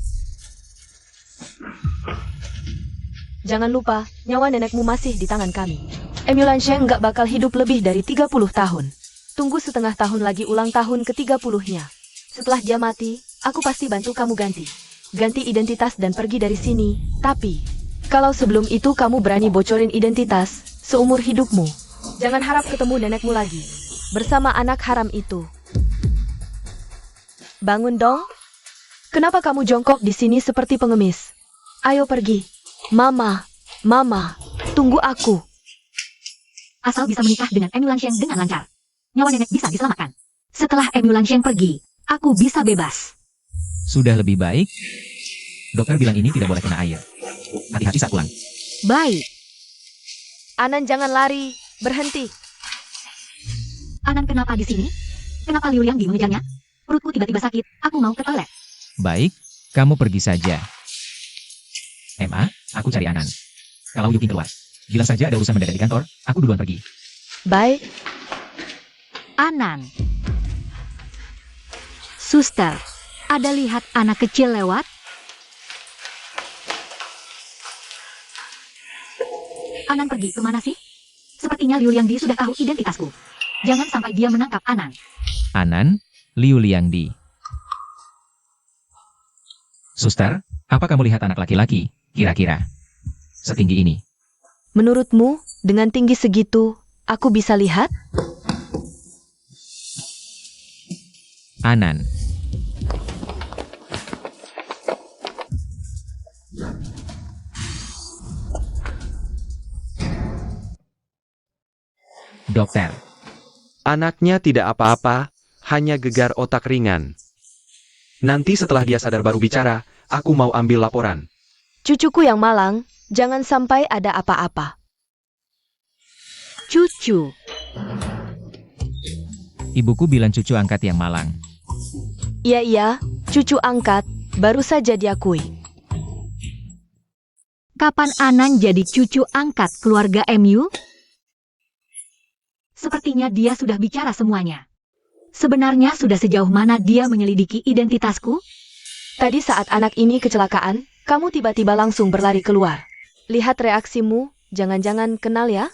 Jangan lupa, nyawa nenekmu masih di tangan kami. Emil Lan Sheng nggak bakal hidup lebih dari 30 tahun. Tunggu setengah tahun lagi ulang tahun ke-30-nya. Setelah dia mati, aku pasti bantu kamu ganti. Ganti identitas dan pergi dari sini. Tapi, kalau sebelum itu kamu berani bocorin identitas, seumur hidupmu, jangan harap ketemu nenekmu lagi. Bersama anak haram itu. Bangun dong. Kenapa kamu jongkok di sini seperti pengemis? Ayo pergi. Mama, tunggu aku. Asal bisa menikah dengan Emil Lan Sheng dengan lancar, nyawa nenek bisa diselamatkan. Setelah Emil Lan Sheng pergi, aku bisa bebas. Sudah lebih baik? Dokter bilang ini tidak boleh kena air. Hati-hati saat pulang. Baik. Anan jangan lari, berhenti. Anan kenapa di sini? Kenapa Liu Liangdi mengejarnya? Perutku tiba-tiba sakit, aku mau ke toilet. Baik, kamu pergi saja. MA, aku cari Anan. Kalau Yuki keluar, bilang saja ada urusan mendadak di kantor, aku duluan pergi. Baik. Anan. Suster, ada lihat anak kecil lewat? Anan pergi kemana sih? Sepertinya Liu Liangdi sudah tahu identitasku. Jangan sampai dia menangkap Anan. Anan, Liu Liangdi. Suster, apa kamu lihat anak laki-laki, kira-kira setinggi ini? Menurutmu, dengan tinggi segitu, aku bisa lihat? Anan. Dokter. Anaknya tidak apa-apa, hanya gegar otak ringan. Nanti setelah dia sadar baru bicara, aku mau ambil laporan. Cucuku yang malang, jangan sampai ada apa-apa. Cucu. Ibuku bilang cucu angkat yang malang. Iya, cucu angkat, baru saja diakui. Kapan Anan jadi cucu angkat keluarga MU? Sepertinya dia sudah bicara semuanya. Sebenarnya sudah sejauh mana dia menyelidiki identitasku? Tadi saat anak ini kecelakaan, kamu tiba-tiba langsung berlari keluar. Lihat reaksimu, jangan-jangan kenal ya?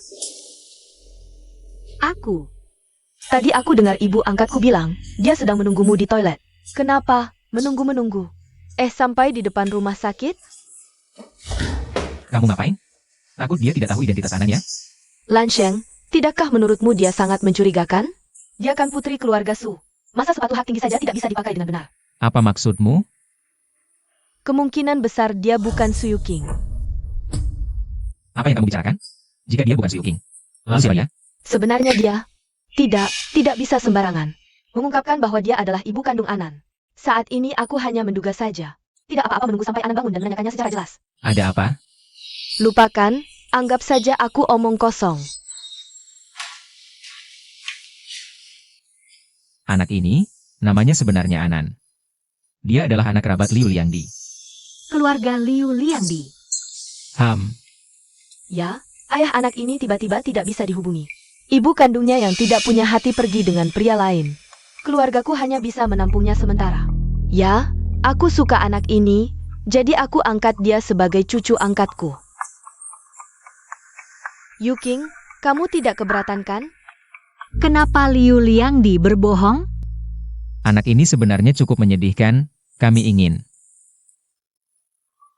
Aku. Tadi aku dengar ibu angkatku bilang, dia sedang menunggumu di toilet. Kenapa? Menunggu-menunggu. Sampai di depan rumah sakit? Kamu ngapain? Takut dia tidak tahu identitas Anan ya? Lan Sheng, tidakkah menurutmu dia sangat mencurigakan? Dia kan putri keluarga Su. Masa sepatu hak tinggi saja tidak bisa dipakai dengan benar? Apa maksudmu? Kemungkinan besar dia bukan Su Yuking. Apa yang kamu bicarakan? Jika dia bukan Su Yuking, lalu siapa ya? Sebenarnya dia tidak bisa sembarangan mengungkapkan bahwa dia adalah ibu kandung Anan. Saat ini aku hanya menduga saja. Tidak apa-apa menunggu sampai Anan bangun dan menanyakannya secara jelas. Ada apa? Lupakan, anggap saja aku omong kosong. Anak ini, namanya sebenarnya Anan. Dia adalah anak kerabat Liu Liangdi. Keluarga Liu Liangdi. Ya, ayah anak ini tiba-tiba tidak bisa dihubungi. Ibu kandungnya yang tidak punya hati pergi dengan pria lain. Keluargaku hanya bisa menampungnya sementara. Ya, aku suka anak ini, jadi aku angkat dia sebagai cucu angkatku. Yuking, kamu tidak keberatan kan? Kenapa Liu Liangdi berbohong? Anak ini sebenarnya cukup menyedihkan, kami ingin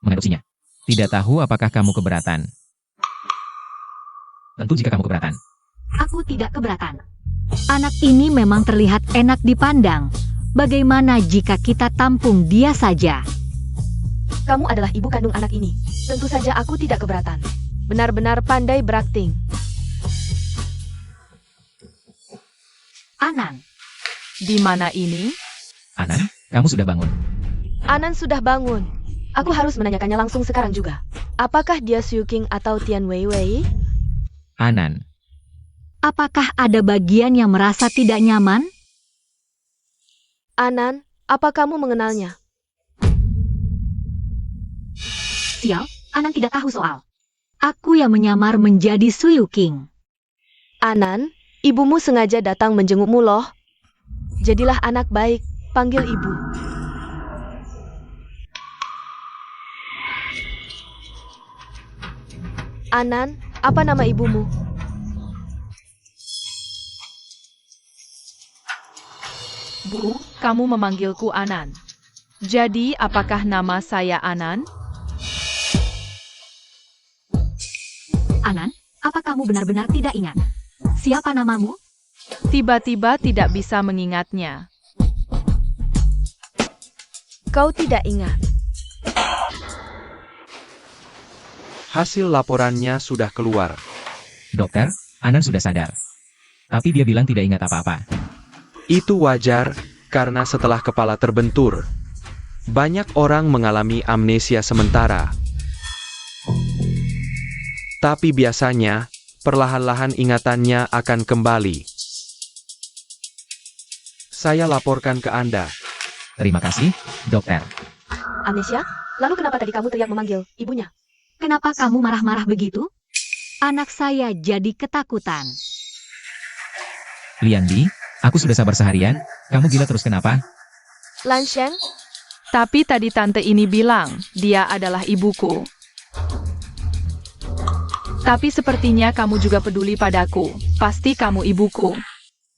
mengadopsinya. Tidak tahu apakah kamu keberatan. Tentu jika kamu keberatan. Aku tidak keberatan. Anak ini memang terlihat enak dipandang. Bagaimana jika kita tampung dia saja? Kamu adalah ibu kandung anak ini. Tentu saja aku tidak keberatan. Benar-benar pandai berakting. Anan, Di mana ini? Anan, kamu sudah bangun. Anan sudah bangun. Aku harus menanyakannya langsung sekarang juga. Apakah dia Su King atau Tian Weiwei? Anan, apakah ada bagian yang merasa tidak nyaman? Anan, apa kamu mengenalnya? Sial, Anan tidak tahu soal. Aku yang menyamar menjadi Su King. Anan, ibumu sengaja datang menjengukmu loh. Jadilah anak baik, panggil ibu. Anan, apa nama ibumu? Bu, kamu memanggilku Anan. Jadi, apakah nama saya Anan? Anan, apa kamu benar-benar tidak ingat? Siapa namamu? Tiba-tiba tidak bisa mengingatnya. Kau tidak ingat. Hasil laporannya sudah keluar. dokter, Anan sudah sadar. Tapi dia bilang tidak ingat apa-apa. Itu wajar, karena setelah kepala terbentur, banyak orang mengalami amnesia sementara. Tapi biasanya, perlahan-lahan ingatannya akan kembali. Saya laporkan ke Anda. Terima kasih, dokter. Amnesia? Lalu kenapa tadi kamu teriak memanggil ibunya? Kenapa kamu marah-marah begitu? Anak saya jadi ketakutan. Liandi, aku sudah sabar seharian. Kamu gila terus kenapa? Lan Sheng? Tapi tadi tante ini bilang, dia adalah ibuku. Tapi sepertinya kamu juga peduli padaku. Pasti kamu ibuku.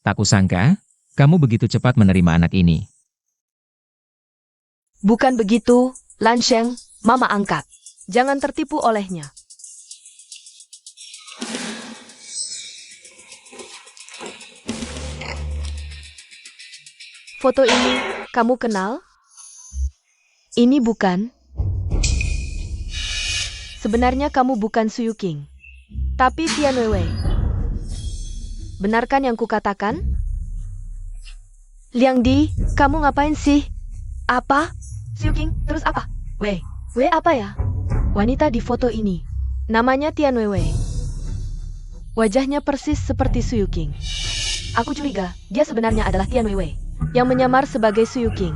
Tak kusangka, kamu begitu cepat menerima anak ini. Bukan begitu, Lan Sheng, Mama angkat. Jangan tertipu olehnya. Foto ini, kamu kenal? Ini bukan? Sebenarnya kamu bukan Su King, tapi Tian Weiwei. Benarkan yang kukatakan? Liang Di, kamu ngapain sih? Apa? Su King, terus apa? Wei apa ya? Wanita di foto ini, namanya Tian Weiwei. Wajahnya persis seperti Su King. Aku curiga, dia sebenarnya adalah Tian Weiwei, yang menyamar sebagai Su King.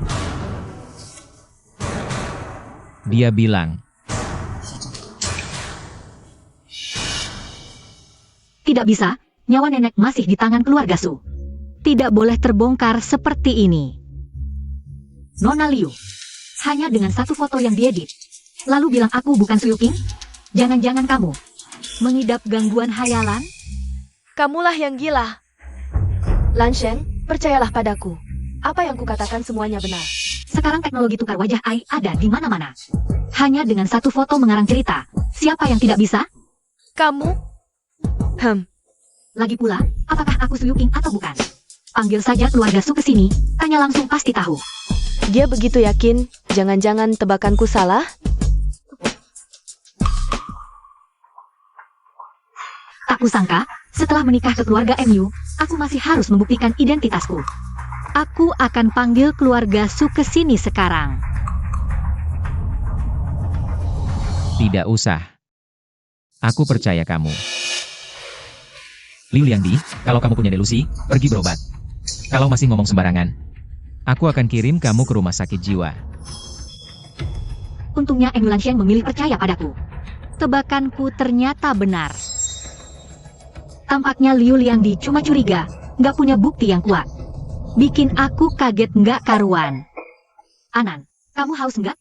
Dia bilang, Tidak bisa, nyawa nenek masih di tangan keluarga Su. Tidak boleh terbongkar seperti ini. Nona Liu, hanya dengan satu foto yang diedit, lalu bilang aku bukan Su King? Jangan-jangan kamu mengidap gangguan hayalan? Kamulah yang gila. Lan Sheng, percayalah padaku. Apa yang kukatakan semuanya benar. Sekarang teknologi tukar wajah AI ada di mana-mana. Hanya dengan satu foto mengarang cerita. Siapa yang tidak bisa? Kamu? Lagi pula, apakah aku Su King atau bukan? Panggil saja keluarga Su ke sini, tanya langsung pasti tahu. Dia begitu yakin, jangan-jangan tebakanku salah? Tak kusangka, setelah menikah ke keluarga MU, aku masih harus membuktikan identitasku. Aku akan panggil keluarga Su ke sini sekarang. tidak usah. Aku percaya kamu. Liu Liangdi, kalau kamu punya delusi, pergi berobat. Kalau masih ngomong sembarangan, aku akan kirim kamu ke rumah sakit jiwa. Untungnya Eng Lanxiang memilih percaya padaku. Tebakanku ternyata benar. Tampaknya Liu Liangdi cuma curiga, nggak punya bukti yang kuat. Bikin aku kaget nggak karuan. Anan, kamu haus nggak?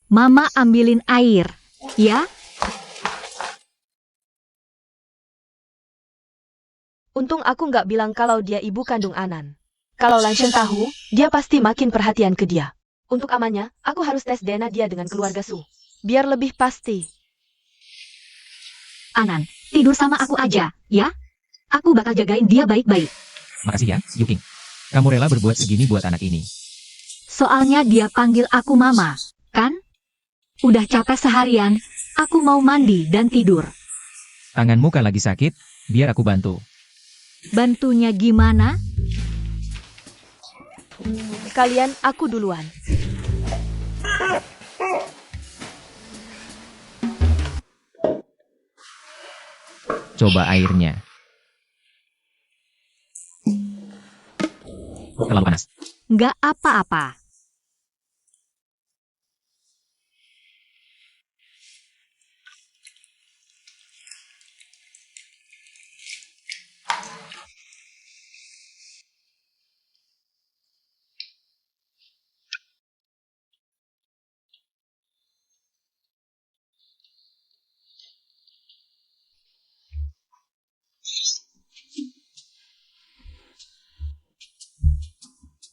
Mama ambilin air, ya? Untung aku nggak bilang kalau dia ibu kandung Anan. Kalau Lanxiang tahu, dia pasti makin perhatian ke dia. Untuk amannya, aku harus tes DNA dia dengan keluarga Su. Biar lebih pasti. Anan, tidur sama aku aja, ya? Aku bakal jagain dia baik-baik. Makasih ya, Yu King. Kamu rela berbuat segini buat anak ini. Soalnya dia panggil aku mama, kan? Udah capek seharian, aku mau mandi dan tidur. Tanganmu kan lagi sakit, biar aku bantu. Bantunya gimana? Kalian aku duluan. Coba airnya. Terlalu panas. Nggak apa-apa.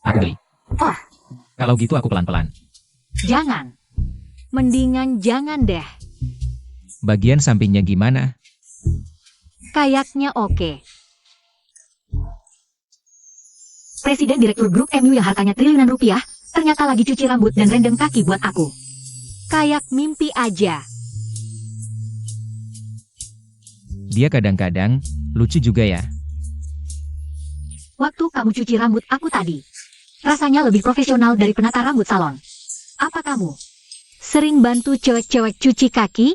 Aku beli. Oh, Kalau gitu aku pelan-pelan. jangan. Mendingan jangan deh. Bagian sampingnya gimana? Kayaknya oke. Presiden Direktur Grup MU yang hartanya triliunan rupiah, ternyata lagi cuci rambut dan rendeng kaki buat aku. Kayak mimpi aja. Dia kadang-kadang lucu juga ya. Waktu kamu cuci rambut aku tadi, rasanya lebih profesional dari penata rambut salon. Apa kamu sering bantu cewek-cewek cuci kaki?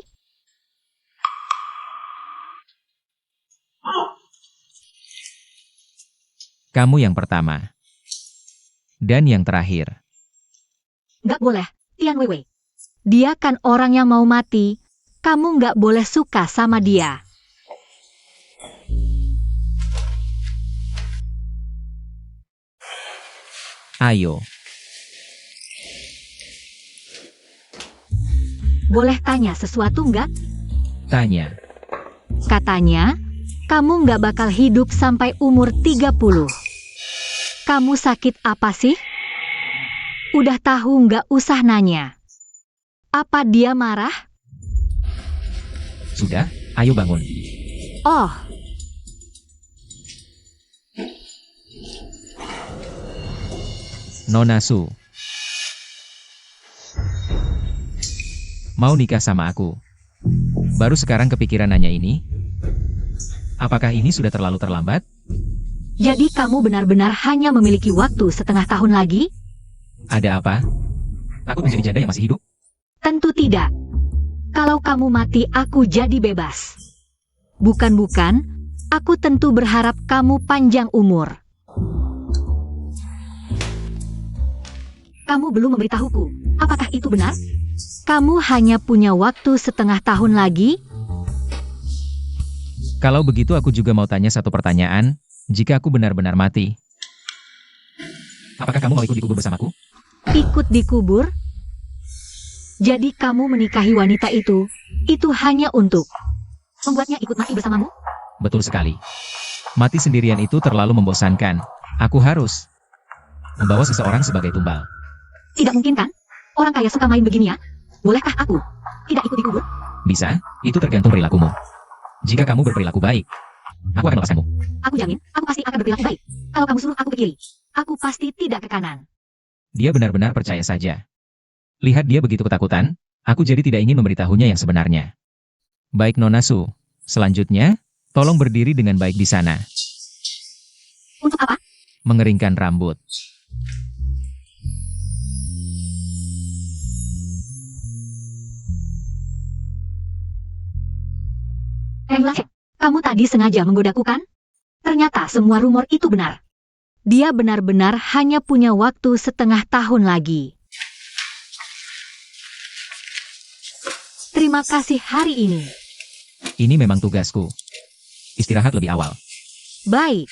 Kamu yang pertama. Dan yang terakhir. Nggak boleh, Tian Weiwei. Dia kan orang yang mau mati. Kamu nggak boleh suka sama dia. Ayo. Boleh tanya sesuatu nggak? Tanya. Katanya, kamu nggak bakal hidup sampai umur 30. Kamu sakit apa sih? Udah tahu nggak usah nanya. Apa dia marah? Sudah, ayo bangun. Oh, Nona Su. Mau nikah sama aku? Baru sekarang kepikiran nanya ini? Apakah ini sudah terlalu terlambat? jadi kamu benar-benar hanya memiliki waktu setengah tahun lagi? Ada apa? Takut menjadi janda yang masih hidup? Tentu tidak. Kalau kamu mati, aku jadi bebas. Bukan-bukan, aku tentu berharap kamu panjang umur. Kamu belum memberitahuku. Apakah itu benar? Kamu hanya punya waktu setengah tahun lagi? Kalau begitu aku juga mau tanya satu pertanyaan. Jika aku benar-benar mati, apakah kamu mau ikut dikubur bersamaku? Ikut dikubur? Jadi kamu menikahi wanita itu hanya untuk membuatnya ikut mati bersamamu? Betul sekali. Mati sendirian itu terlalu membosankan. Aku harus membawa seseorang sebagai tumbal. Tidak mungkin kan? Orang kaya suka main begini ya? Bolehkah aku tidak ikut dikubur? Bisa, itu tergantung perilakumu. Jika kamu berperilaku baik, aku akan melepaskanmu. Aku jamin, aku pasti akan berperilaku baik. Kalau kamu suruh aku ke kiri, aku pasti tidak ke kanan. Dia benar-benar percaya saja. Lihat dia begitu ketakutan, aku jadi tidak ingin memberitahunya yang sebenarnya. Baik Nona Su, selanjutnya, tolong berdiri dengan baik di sana. Untuk apa? Mengeringkan rambut. Kamu tadi sengaja menggodaku kan? Ternyata semua rumor itu benar. Dia benar-benar hanya punya waktu setengah tahun lagi. Terima kasih hari ini. Ini memang tugasku. Istirahat lebih awal. Baik.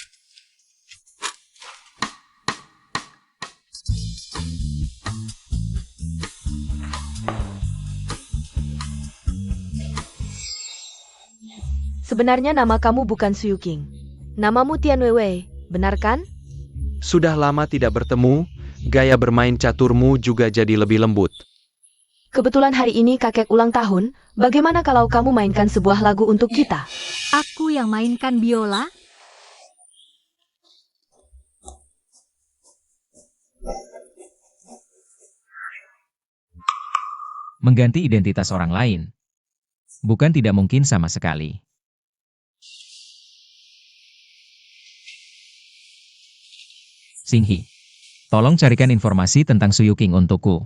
Sebenarnya nama kamu bukan Suyuking. Namamu Tian Weiwei, benar kan? Sudah lama tidak bertemu, gaya bermain caturmu juga jadi lebih lembut. Kebetulan hari ini kakek ulang tahun, bagaimana kalau kamu mainkan sebuah lagu untuk kita? Aku yang mainkan biola? Mengganti identitas orang lain. Bukan tidak mungkin sama sekali. Xinghi, tolong carikan informasi tentang Su Yuking untukku.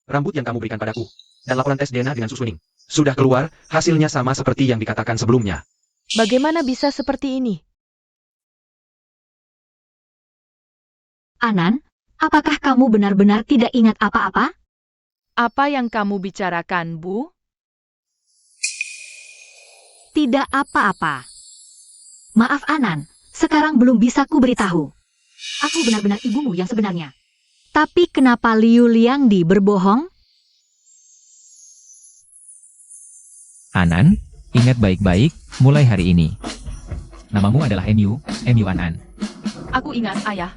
Rambut yang kamu berikan padaku, dan laporan tes DNA dengan Su Suning. Sudah keluar, hasilnya sama seperti yang dikatakan sebelumnya. Bagaimana bisa seperti ini? Anan, apakah kamu benar-benar tidak ingat apa-apa? Apa yang kamu bicarakan, Bu? Tidak apa-apa. Maaf Anan, sekarang belum bisa ku beritahu. Aku benar-benar ibumu yang sebenarnya. Tapi kenapa Liu Liangdi berbohong? Anan, ingat baik-baik, mulai hari ini. Namamu adalah MU Anan. Aku ingat, Ayah.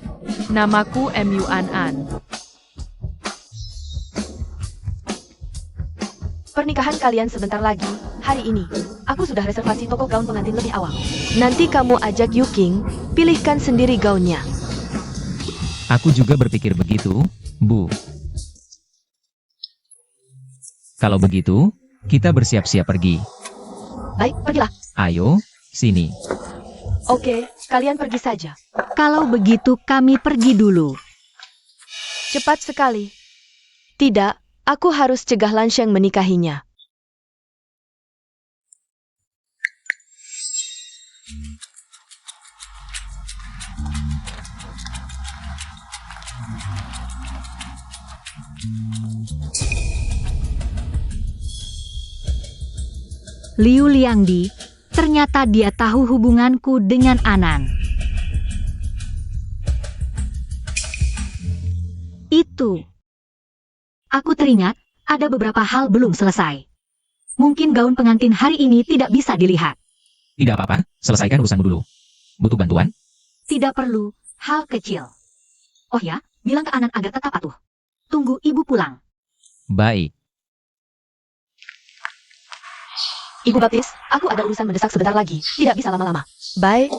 Namaku MU An. Pernikahan kalian sebentar lagi, hari ini. Aku sudah reservasi toko gaun pengantin lebih awal. Nanti kamu ajak Yuking, pilihkan sendiri gaunnya. Aku juga berpikir begitu, Bu. Kalau begitu, kita bersiap-siap pergi. Baik, pergilah. Ayo, sini. Oke, kalian pergi saja. Kalau begitu kami pergi dulu. Cepat sekali. Tidak, aku harus cegah Lansheng menikahinya. Liu Liangdi, ternyata dia tahu hubunganku dengan Anan. Itu. Aku teringat, ada beberapa hal belum selesai. Mungkin gaun pengantin hari ini tidak bisa dilihat. Tidak apa-apa, selesaikan urusanmu dulu. Butuh bantuan? Tidak perlu, hal kecil. Oh ya, bilang ke Anan agar tetap patuh. Tunggu ibu pulang. Baik. Ibu Baptis, aku ada urusan mendesak sebentar lagi. Tidak bisa lama-lama. Baik.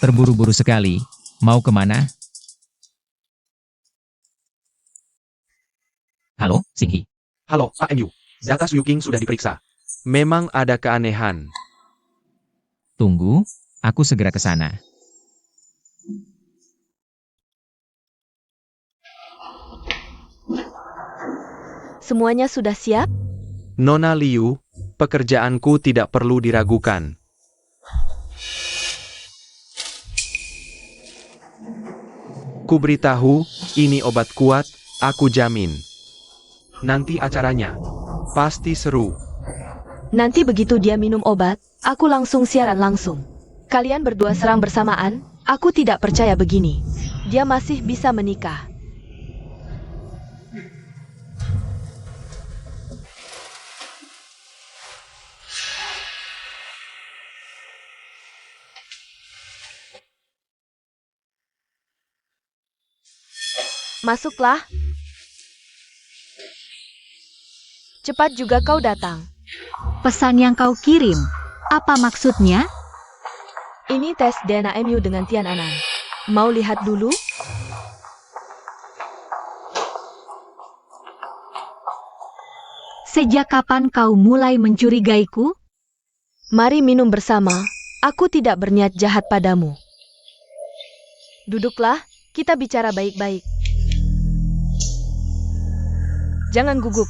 Terburu-buru sekali. Mau kemana? Halo, Xinghi. Halo, Pak MU. Data Su Yuking sudah diperiksa. Memang ada keanehan. Tunggu, aku segera ke sana. Semuanya sudah siap? Nona Liu, pekerjaanku tidak perlu diragukan. Ku beritahu, ini obat kuat, aku jamin. Nanti acaranya pasti seru. Nanti begitu dia minum obat, aku langsung siaran langsung. Kalian berdua serang bersamaan, aku tidak percaya begini. Dia masih bisa menikah. Masuklah. Cepat juga kau datang. Pesan yang kau kirim, apa maksudnya? Ini tes DNA MU dengan Tian Anan. Mau lihat dulu? Sejak kapan kau mulai mencurigaiku? Mari minum bersama. Aku tidak berniat jahat padamu. Duduklah, kita bicara baik-baik. Jangan gugup.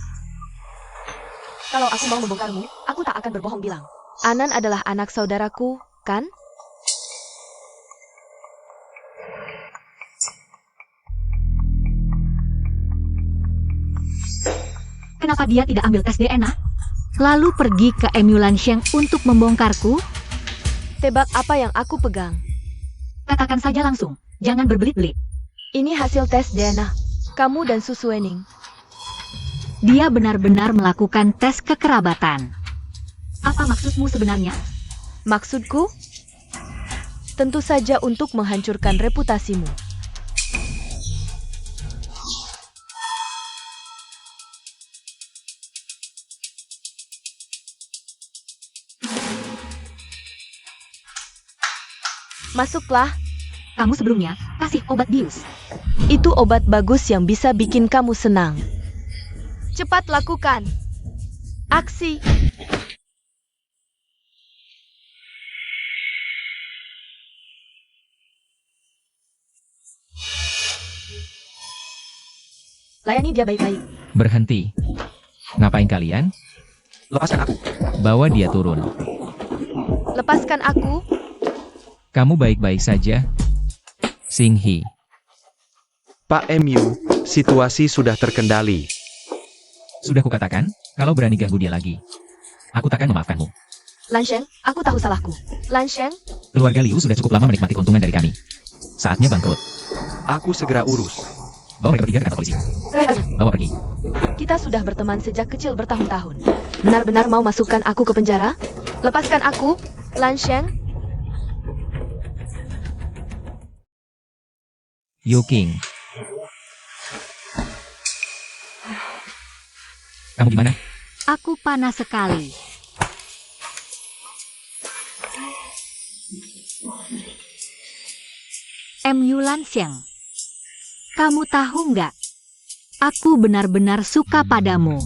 Kalau aku mau membongkarmu, aku tak akan berbohong bilang. Anan adalah anak saudaraku, kan? Kenapa dia tidak ambil tes DNA? Lalu pergi ke MU Lansheng untuk membongkarku? Tebak apa yang aku pegang? Katakan saja langsung, jangan berbelit-belit. Ini hasil tes DNA. Kamu dan Su Suening. Dia benar-benar melakukan tes kekerabatan. Apa maksudmu sebenarnya? Maksudku? Tentu saja untuk menghancurkan reputasimu. Masuklah. Kamu sebelumnya kasih obat bius. Itu obat bagus yang bisa bikin kamu senang. Cepat lakukan. Aksi. Layani dia baik-baik. Berhenti. Ngapain kalian? Lepaskan aku. Bawa dia turun. Lepaskan aku. Kamu baik-baik saja? Singhi. Pak MU, situasi sudah terkendali. Sudah kukatakan, kalau berani ganggu dia lagi, aku takkan memaafkanmu. Lan Sheng, aku tahu salahku. Lan Sheng, Keluarga Liu sudah cukup lama menikmati keuntungan dari kami. Saatnya bangkrut. Aku segera urus. Bawa mereka bertiga ke kantor polisi. Bawa pergi. kita sudah berteman sejak kecil bertahun-tahun. Benar-benar mau masukkan aku ke penjara? Lepaskan aku, Lan Sheng. Yu King. Kamu gimana? Aku panas sekali. MU Lan Sheng. Kamu tahu nggak? Aku benar-benar suka padamu.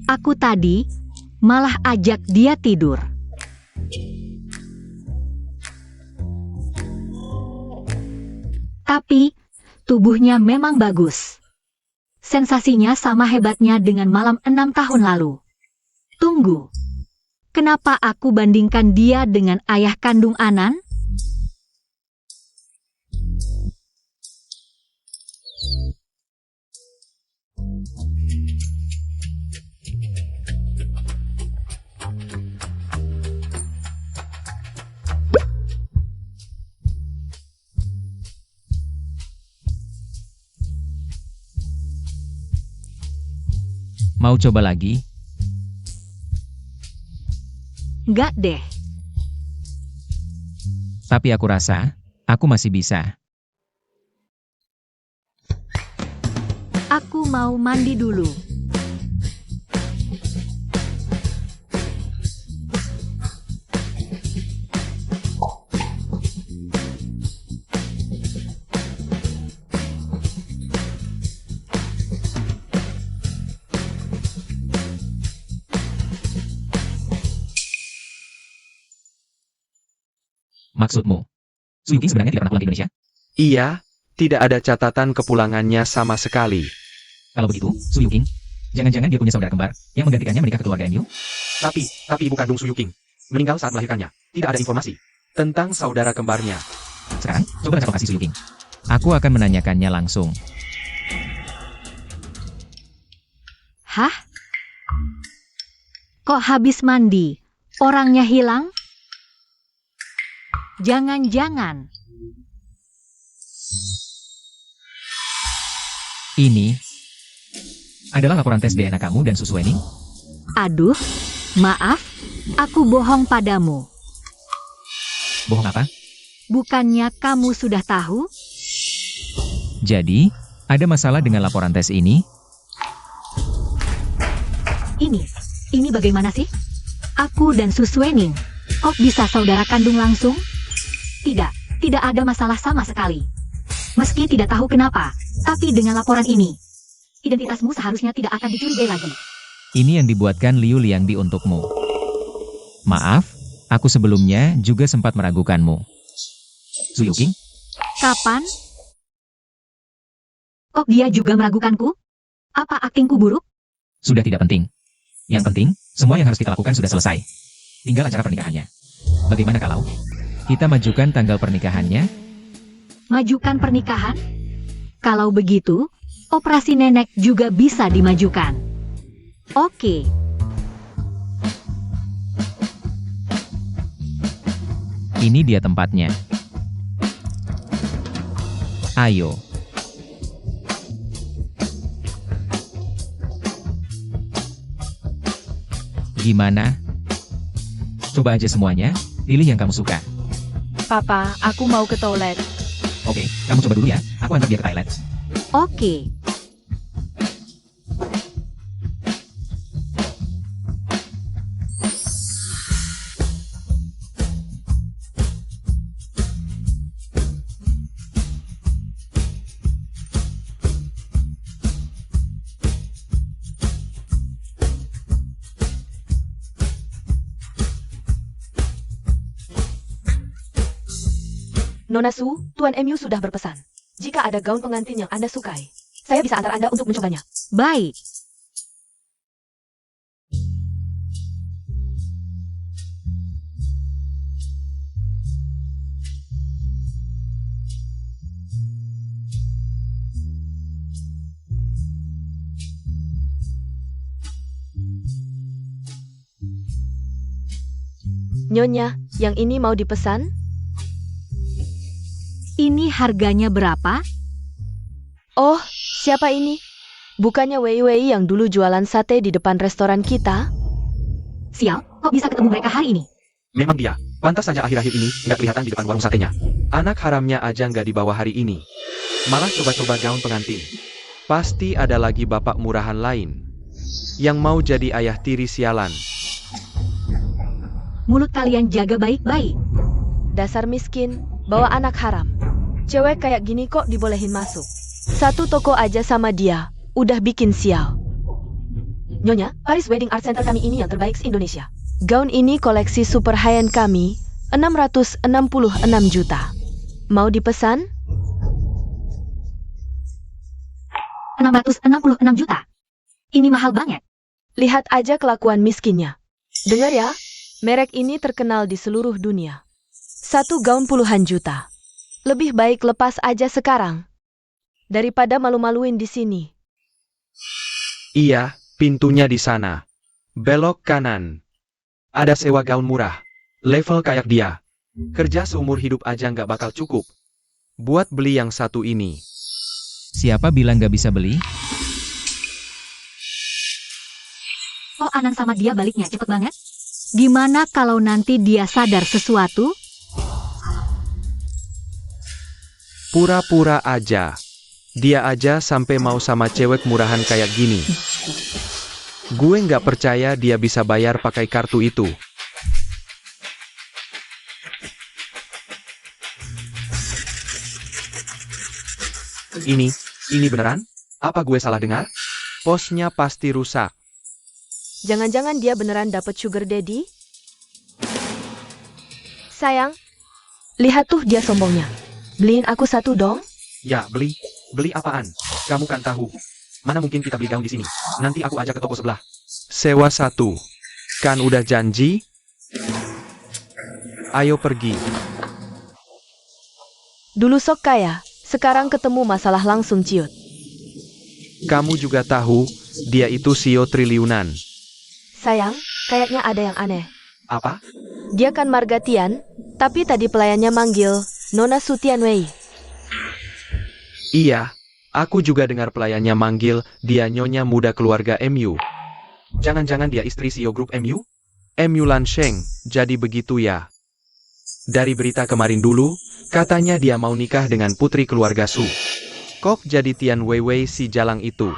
Aku tadi malah ajak dia tidur. Tapi tubuhnya memang bagus. Sensasinya sama hebatnya dengan malam 6 tahun lalu. Tunggu. Kenapa aku bandingkan dia dengan ayah kandung Anan? Mau coba lagi? Nggak deh. Tapi aku rasa, aku masih bisa. Aku mau mandi dulu. Maksudmu? Su Yuking sebenarnya tidak pernah pulang ke Indonesia? Iya, tidak ada catatan kepulangannya sama sekali. Kalau begitu, Su Yuking, jangan-jangan dia punya saudara kembar yang menggantikannya menikah ke keluarga MU? Tapi ibu kandung Su Yuking meninggal saat melahirkannya. Tidak ada informasi tentang saudara kembarnya. Sekarang, coba baca lokasi Su Yuking. Aku akan menanyakannya langsung. Hah? Kok habis mandi? Orangnya hilang? Jangan-jangan. Ini adalah laporan tes DNA kamu dan Su Suening. Aduh, maaf, aku bohong padamu. Bohong apa? Bukannya kamu sudah tahu? Jadi, ada masalah dengan laporan tes ini? Ini bagaimana sih? Aku dan Su Suening, kok bisa saudara kandung langsung? Tidak ada masalah sama sekali. Meski tidak tahu kenapa, tapi dengan laporan ini, identitasmu seharusnya tidak akan dicurigai lagi. Ini yang dibuatkan Liu Liangdi untukmu. Maaf, aku sebelumnya juga sempat meragukanmu. Su Yuking, Kapan? Kok dia juga meragukanku? Apa aktingku buruk? sudah tidak penting. Yang penting, semua yang harus kita lakukan sudah selesai. Tinggal acara pernikahannya. Bagaimana kalau kita majukan tanggal pernikahannya? Majukan pernikahan? Kalau begitu, operasi nenek juga bisa dimajukan. Oke. Ini dia tempatnya. Ayo. Gimana? Coba aja semuanya, pilih yang kamu suka. Papa, aku mau ke toilet. Oke, kamu coba dulu ya, aku antar dia ke toilet. Oke. Nona Su, Tuan MU sudah berpesan. Jika ada gaun pengantin yang Anda sukai, saya bisa antar Anda untuk mencobanya. Baik. Nyonya, yang ini mau dipesan? Ini harganya berapa? Oh, siapa ini? Bukannya Wei Wei yang dulu jualan sate di depan restoran kita? Sial, kok bisa ketemu mereka hari ini? Memang dia. Pantas saja akhir-akhir ini nggak kelihatan di depan warung satenya. Anak haramnya aja nggak dibawa hari ini. Malah coba-coba gaun pengantin. Pasti ada lagi bapak murahan lain yang mau jadi ayah tiri sialan. Mulut kalian jaga baik-baik. Dasar miskin, bawa anak haram. Cewek kayak gini kok dibolehin masuk. Satu toko aja sama dia, udah bikin sial. Nyonya, Paris Wedding Art Center kami ini yang terbaik se-Indonesia. Gaun ini koleksi super high-end kami, 666 juta. Mau dipesan? 666 juta. Ini mahal banget. Lihat aja kelakuan miskinnya. Dengar ya, merek ini terkenal di seluruh dunia. Satu gaun puluhan juta. Lebih baik lepas aja sekarang, daripada malu-maluin di sini. Iya, pintunya di sana. Belok kanan. Ada sewa gaun murah. Level kayak dia. Kerja seumur hidup aja nggak bakal cukup. Buat beli yang satu ini. Siapa bilang gak bisa beli? Kok Anan sama dia baliknya cepet banget? Gimana kalau nanti dia sadar sesuatu? Pura-pura aja. Dia aja sampai mau sama cewek murahan kayak gini. Gue nggak percaya dia bisa bayar pakai kartu itu. Ini beneran? Apa gue salah dengar? Posnya pasti rusak. Jangan-jangan dia beneran dapet sugar daddy? Sayang, lihat tuh dia sombongnya. Beliin aku satu dong. Ya, beli. Beli apaan? Kamu kan tahu. Mana mungkin kita beli gaun di sini? Nanti aku ajak ke toko sebelah. Sewa satu. Kan udah janji? Ayo pergi. Dulu sok kaya, sekarang ketemu masalah langsung ciut. Kamu juga tahu, dia itu CEO triliunan. Sayang, kayaknya ada yang aneh. Apa? Dia kan Marga Tian, tapi tadi pelayannya manggil Nona Su Tianwei. Iya, aku juga dengar pelayannya manggil dia nyonya muda keluarga MU. Jangan-jangan dia istri CEO grup MU? MU Lansheng, jadi begitu ya. Dari berita kemarin dulu, katanya dia mau nikah dengan putri keluarga Su. Kok jadi Tian Weiwei si jalang itu?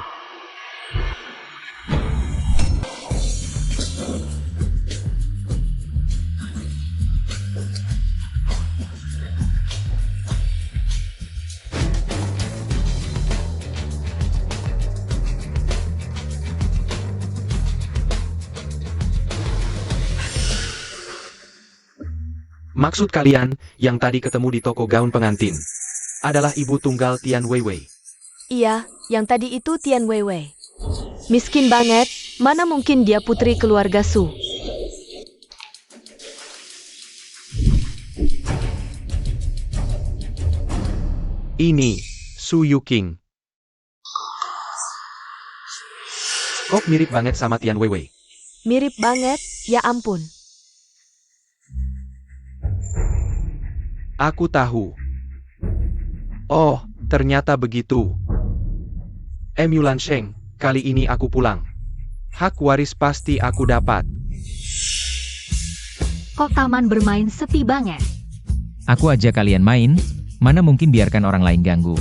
Maksud kalian, yang tadi ketemu di toko gaun pengantin, adalah ibu tunggal Tian Weiwei. Iya, yang tadi itu Tian Weiwei. Miskin banget, mana mungkin dia putri keluarga Su. Ini, Su Yuking. Kok mirip banget sama Tian Weiwei? Mirip banget, ya ampun. Aku tahu. Oh, Ternyata begitu. MU Lansheng, kali ini aku pulang. Hak waris pasti aku dapat. Kok taman bermain sepi banget? Aku ajak kalian main, mana mungkin biarkan orang lain ganggu.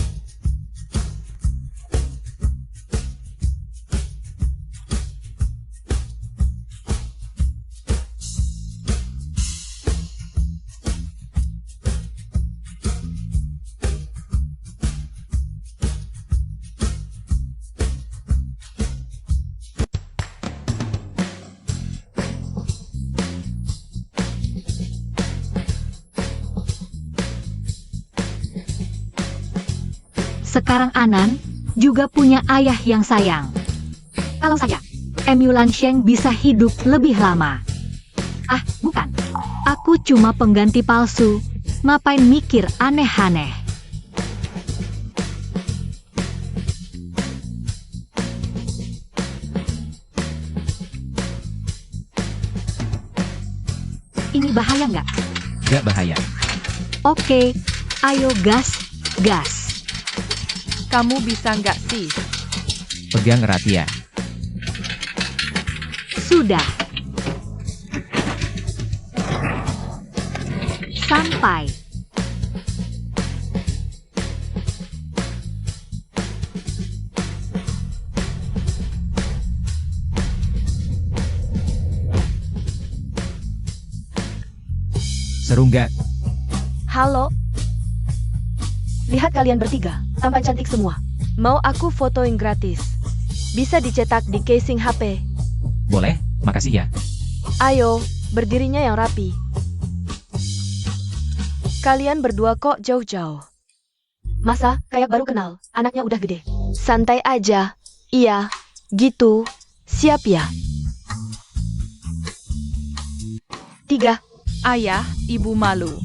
Sekarang Anan juga punya ayah yang sayang. Kalau saja MU Lansheng bisa hidup lebih lama. Ah, bukan. Aku cuma pengganti palsu. Ngapain mikir aneh-aneh? Ini bahaya nggak? Gak bahaya. Oke, ayo gas, gas. Kamu bisa nggak sih? Pegang erat ya. Sudah. Sampai. Seru nggak? Halo? Lihat kalian bertiga, tampan cantik semua. Mau aku fotoin gratis? Bisa dicetak di casing HP. Boleh, makasih ya. Ayo, berdirinya yang rapi. Kalian berdua kok jauh-jauh? Masa, kayak baru kenal, anaknya udah gede. Santai aja. Iya, gitu. Siap ya? 3. Ayah, ibu malu.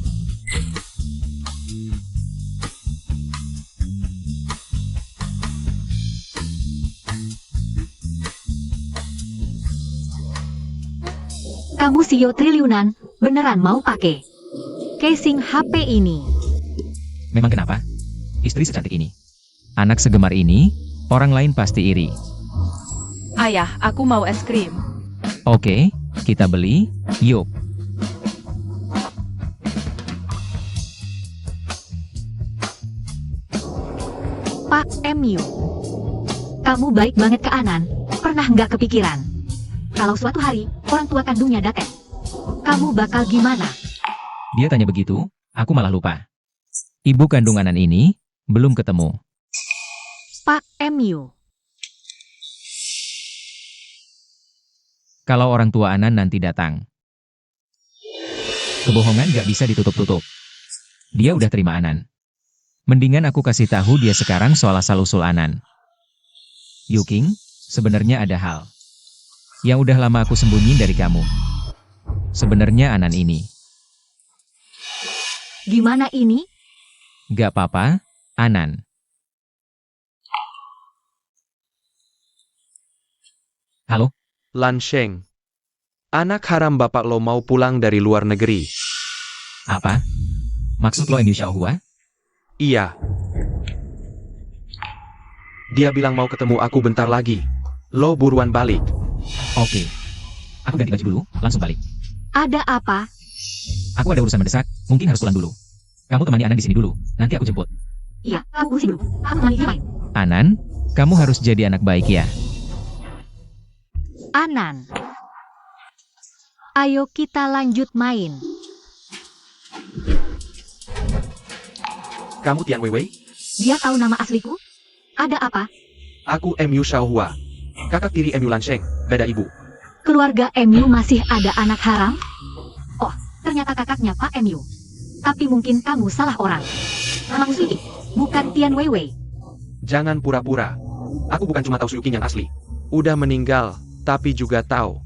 Kamu CEO triliunan, beneran mau pakai casing HP ini? Memang kenapa? Istri secantik ini, anak segemar ini, orang lain pasti iri. Ayah, aku mau es krim. Oke, kita beli, yuk. Pak MU. Kamu baik banget ke Anan, pernah nggak kepikiran? Kalau suatu hari, orang tua kandungnya datang, kamu bakal gimana? Dia tanya begitu, aku malah lupa. Ibu kandung Anan ini, belum ketemu. Pak MU. Kalau orang tua Anan nanti datang. Kebohongan gak bisa ditutup-tutup. Dia udah terima Anan. Mendingan aku kasih tahu dia sekarang soal asal-usul Anan. Yuking, sebenarnya ada hal yang udah lama aku sembunyiin dari kamu. Sebenarnya Anan ini. Gimana ini? Gak apa-apa, Anan. Halo? Lansheng. Anak haram bapak lo mau pulang dari luar negeri. Apa? Maksud lo MU Xiaohua? Iya. Dia bilang mau ketemu aku bentar lagi. Lo buruan balik. Oke. Aku ganti baju dulu, langsung balik. Ada apa? Aku ada urusan mendesak, mungkin harus pulang dulu. Kamu temani Anan di sini dulu, nanti aku jemput. Iya, kamu urusin dulu. Aku temani dia main. Anan, kamu harus jadi anak baik ya. Anan. Ayo kita lanjut main. Kamu Tian Weiwei? Dia tahu nama asliku? Ada apa? Aku MU Xiaohua. Kakak tiri MU Lansheng, beda ibu. Keluarga MU masih ada anak haram? Oh, ternyata kakaknya Pak MU. Tapi mungkin kamu salah orang. Namamu Sui, bukan Tian Weiwei. Jangan pura-pura. Aku bukan cuma tahu Suyuking yang asli. Udah meninggal, tapi juga tahu.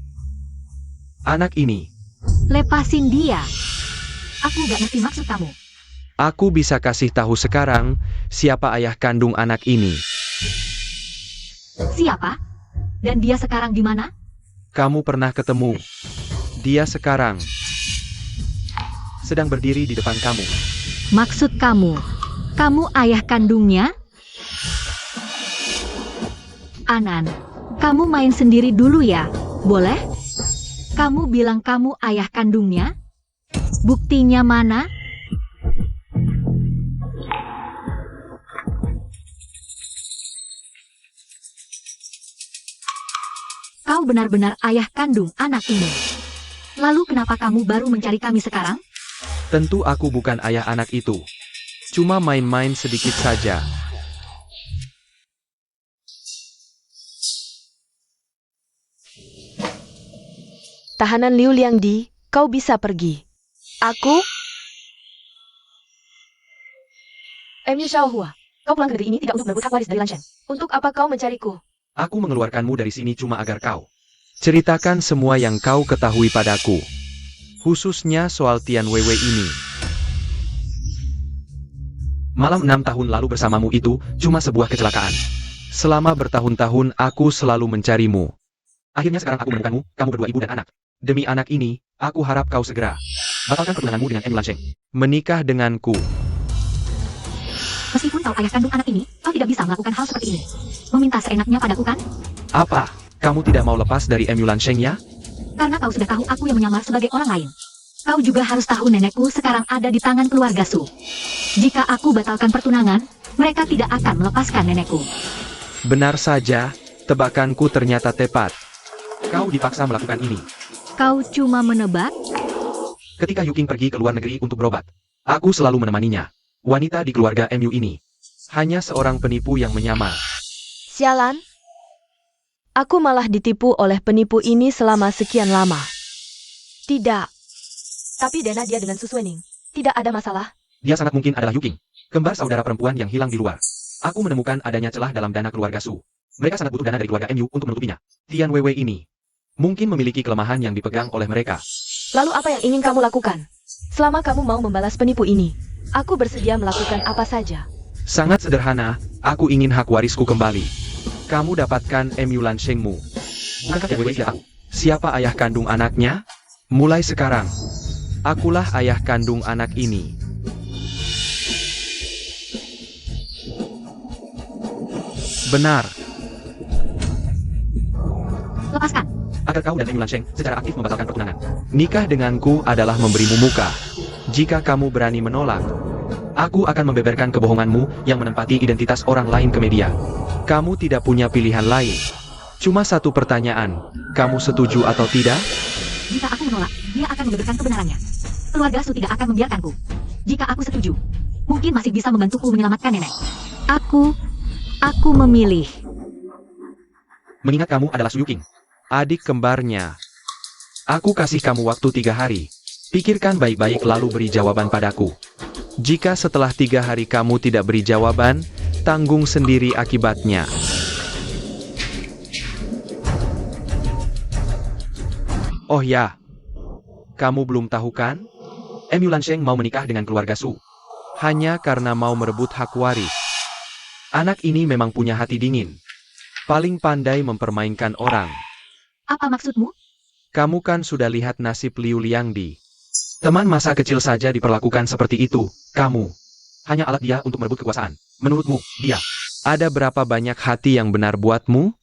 Anak ini, Lepasin dia. Aku gak ngerti maksud kamu. aku bisa kasih tahu sekarang siapa ayah kandung anak ini. Siapa? Dan dia sekarang di mana? Kamu pernah ketemu. Dia sekarang sedang berdiri di depan kamu. Maksud kamu, Kamu ayah kandungnya? Anan, kamu main sendiri dulu ya, boleh? Kamu bilang kamu ayah kandungnya? Buktinya mana? Kau benar-benar ayah kandung anak ini. Lalu kenapa kamu baru mencari kami sekarang? Tentu aku bukan ayah anak itu. Cuma main-main sedikit saja. Tahanan Liu Liangdi, kau bisa pergi. Aku? MU Xiaohua, kau pulang ke negeri ini tidak untuk merebut hak waris dari Lan Sheng. Untuk apa kau mencariku? Aku mengeluarkanmu dari sini cuma agar kau ceritakan semua yang kau ketahui padaku. Khususnya soal Tian Weiwei ini. Malam 6 tahun lalu bersamamu itu cuma sebuah kecelakaan. Selama bertahun-tahun aku selalu mencarimu. Akhirnya sekarang aku menemukanmu, kamu berdua ibu dan anak. Demi anak ini, aku harap kau segera batalkan pertunanganmu dengan Lan Sheng. Menikah denganku. Meskipun kau ayah kandung anak ini, kau tidak bisa melakukan hal seperti ini. Meminta seenaknya padaku kan? Apa? Kamu tidak mau lepas dari Lan Sheng ya? Karena kau sudah tahu aku yang menyamar sebagai orang lain. Kau juga harus tahu nenekku sekarang ada di tangan keluarga Su. Jika aku batalkan pertunangan, mereka tidak akan melepaskan nenekku. Benar saja, tebakanku ternyata tepat. Kau dipaksa melakukan ini. Kau cuma menebak? Ketika Yuking pergi ke luar negeri untuk berobat, aku selalu menemaninya. Wanita di keluarga MU ini hanya seorang penipu yang menyamar. Sialan. Aku malah ditipu oleh penipu ini selama sekian lama. Tidak. Tapi Dana dia dengan Su Suening. Tidak ada masalah. Dia sangat mungkin adalah Yuking, kembar saudara perempuan yang hilang di luar. Aku menemukan adanya celah dalam dana keluarga Su. Mereka sangat butuh dana dari keluarga MU untuk menutupinya. Tian Weiwei ini mungkin memiliki kelemahan yang dipegang oleh mereka. Lalu apa yang ingin kamu lakukan? Selama kamu mau membalas penipu ini, aku bersedia melakukan apa saja. Sangat sederhana, aku ingin hak warisku kembali. Kamu dapatkan Lan Shengmu. Bukankah Tian Weiwei tidak tahu siapa ayah kandung anaknya? Mulai sekarang, akulah ayah kandung anak ini. Benar. Lepaskan. Agar kau dan Lan Sheng secara aktif membatalkan pertunangan. Nikah denganku adalah memberimu muka. Jika kamu berani menolak, aku akan membeberkan kebohonganmu yang menempati identitas orang lain ke media. Kamu tidak punya pilihan lain. Cuma satu pertanyaan, kamu setuju atau tidak? Jika aku menolak, dia akan membeberkan kebenarannya. Keluarga Su tidak akan membiarkanku. Jika aku setuju, mungkin masih bisa membantuku menyelamatkan nenek. Aku memilih. Mengingat kamu adalah Su Yuking, adik kembarnya. Aku kasih kamu waktu 3 hari. Pikirkan baik-baik lalu beri jawaban padaku. Jika setelah 3 hari kamu tidak beri jawaban, tanggung sendiri akibatnya. Oh ya, kamu belum tahu kan? Lan Sheng mau menikah dengan keluarga Su. Hanya karena mau merebut hak waris. Anak ini memang punya hati dingin. Paling pandai mempermainkan orang. Apa maksudmu? Kamu kan sudah lihat nasib Liu Liangdi. Teman masa kecil saja diperlakukan seperti itu. Kamu hanya alat dia untuk merebut kekuasaan. Menurutmu, dia ada berapa banyak hati yang benar buatmu?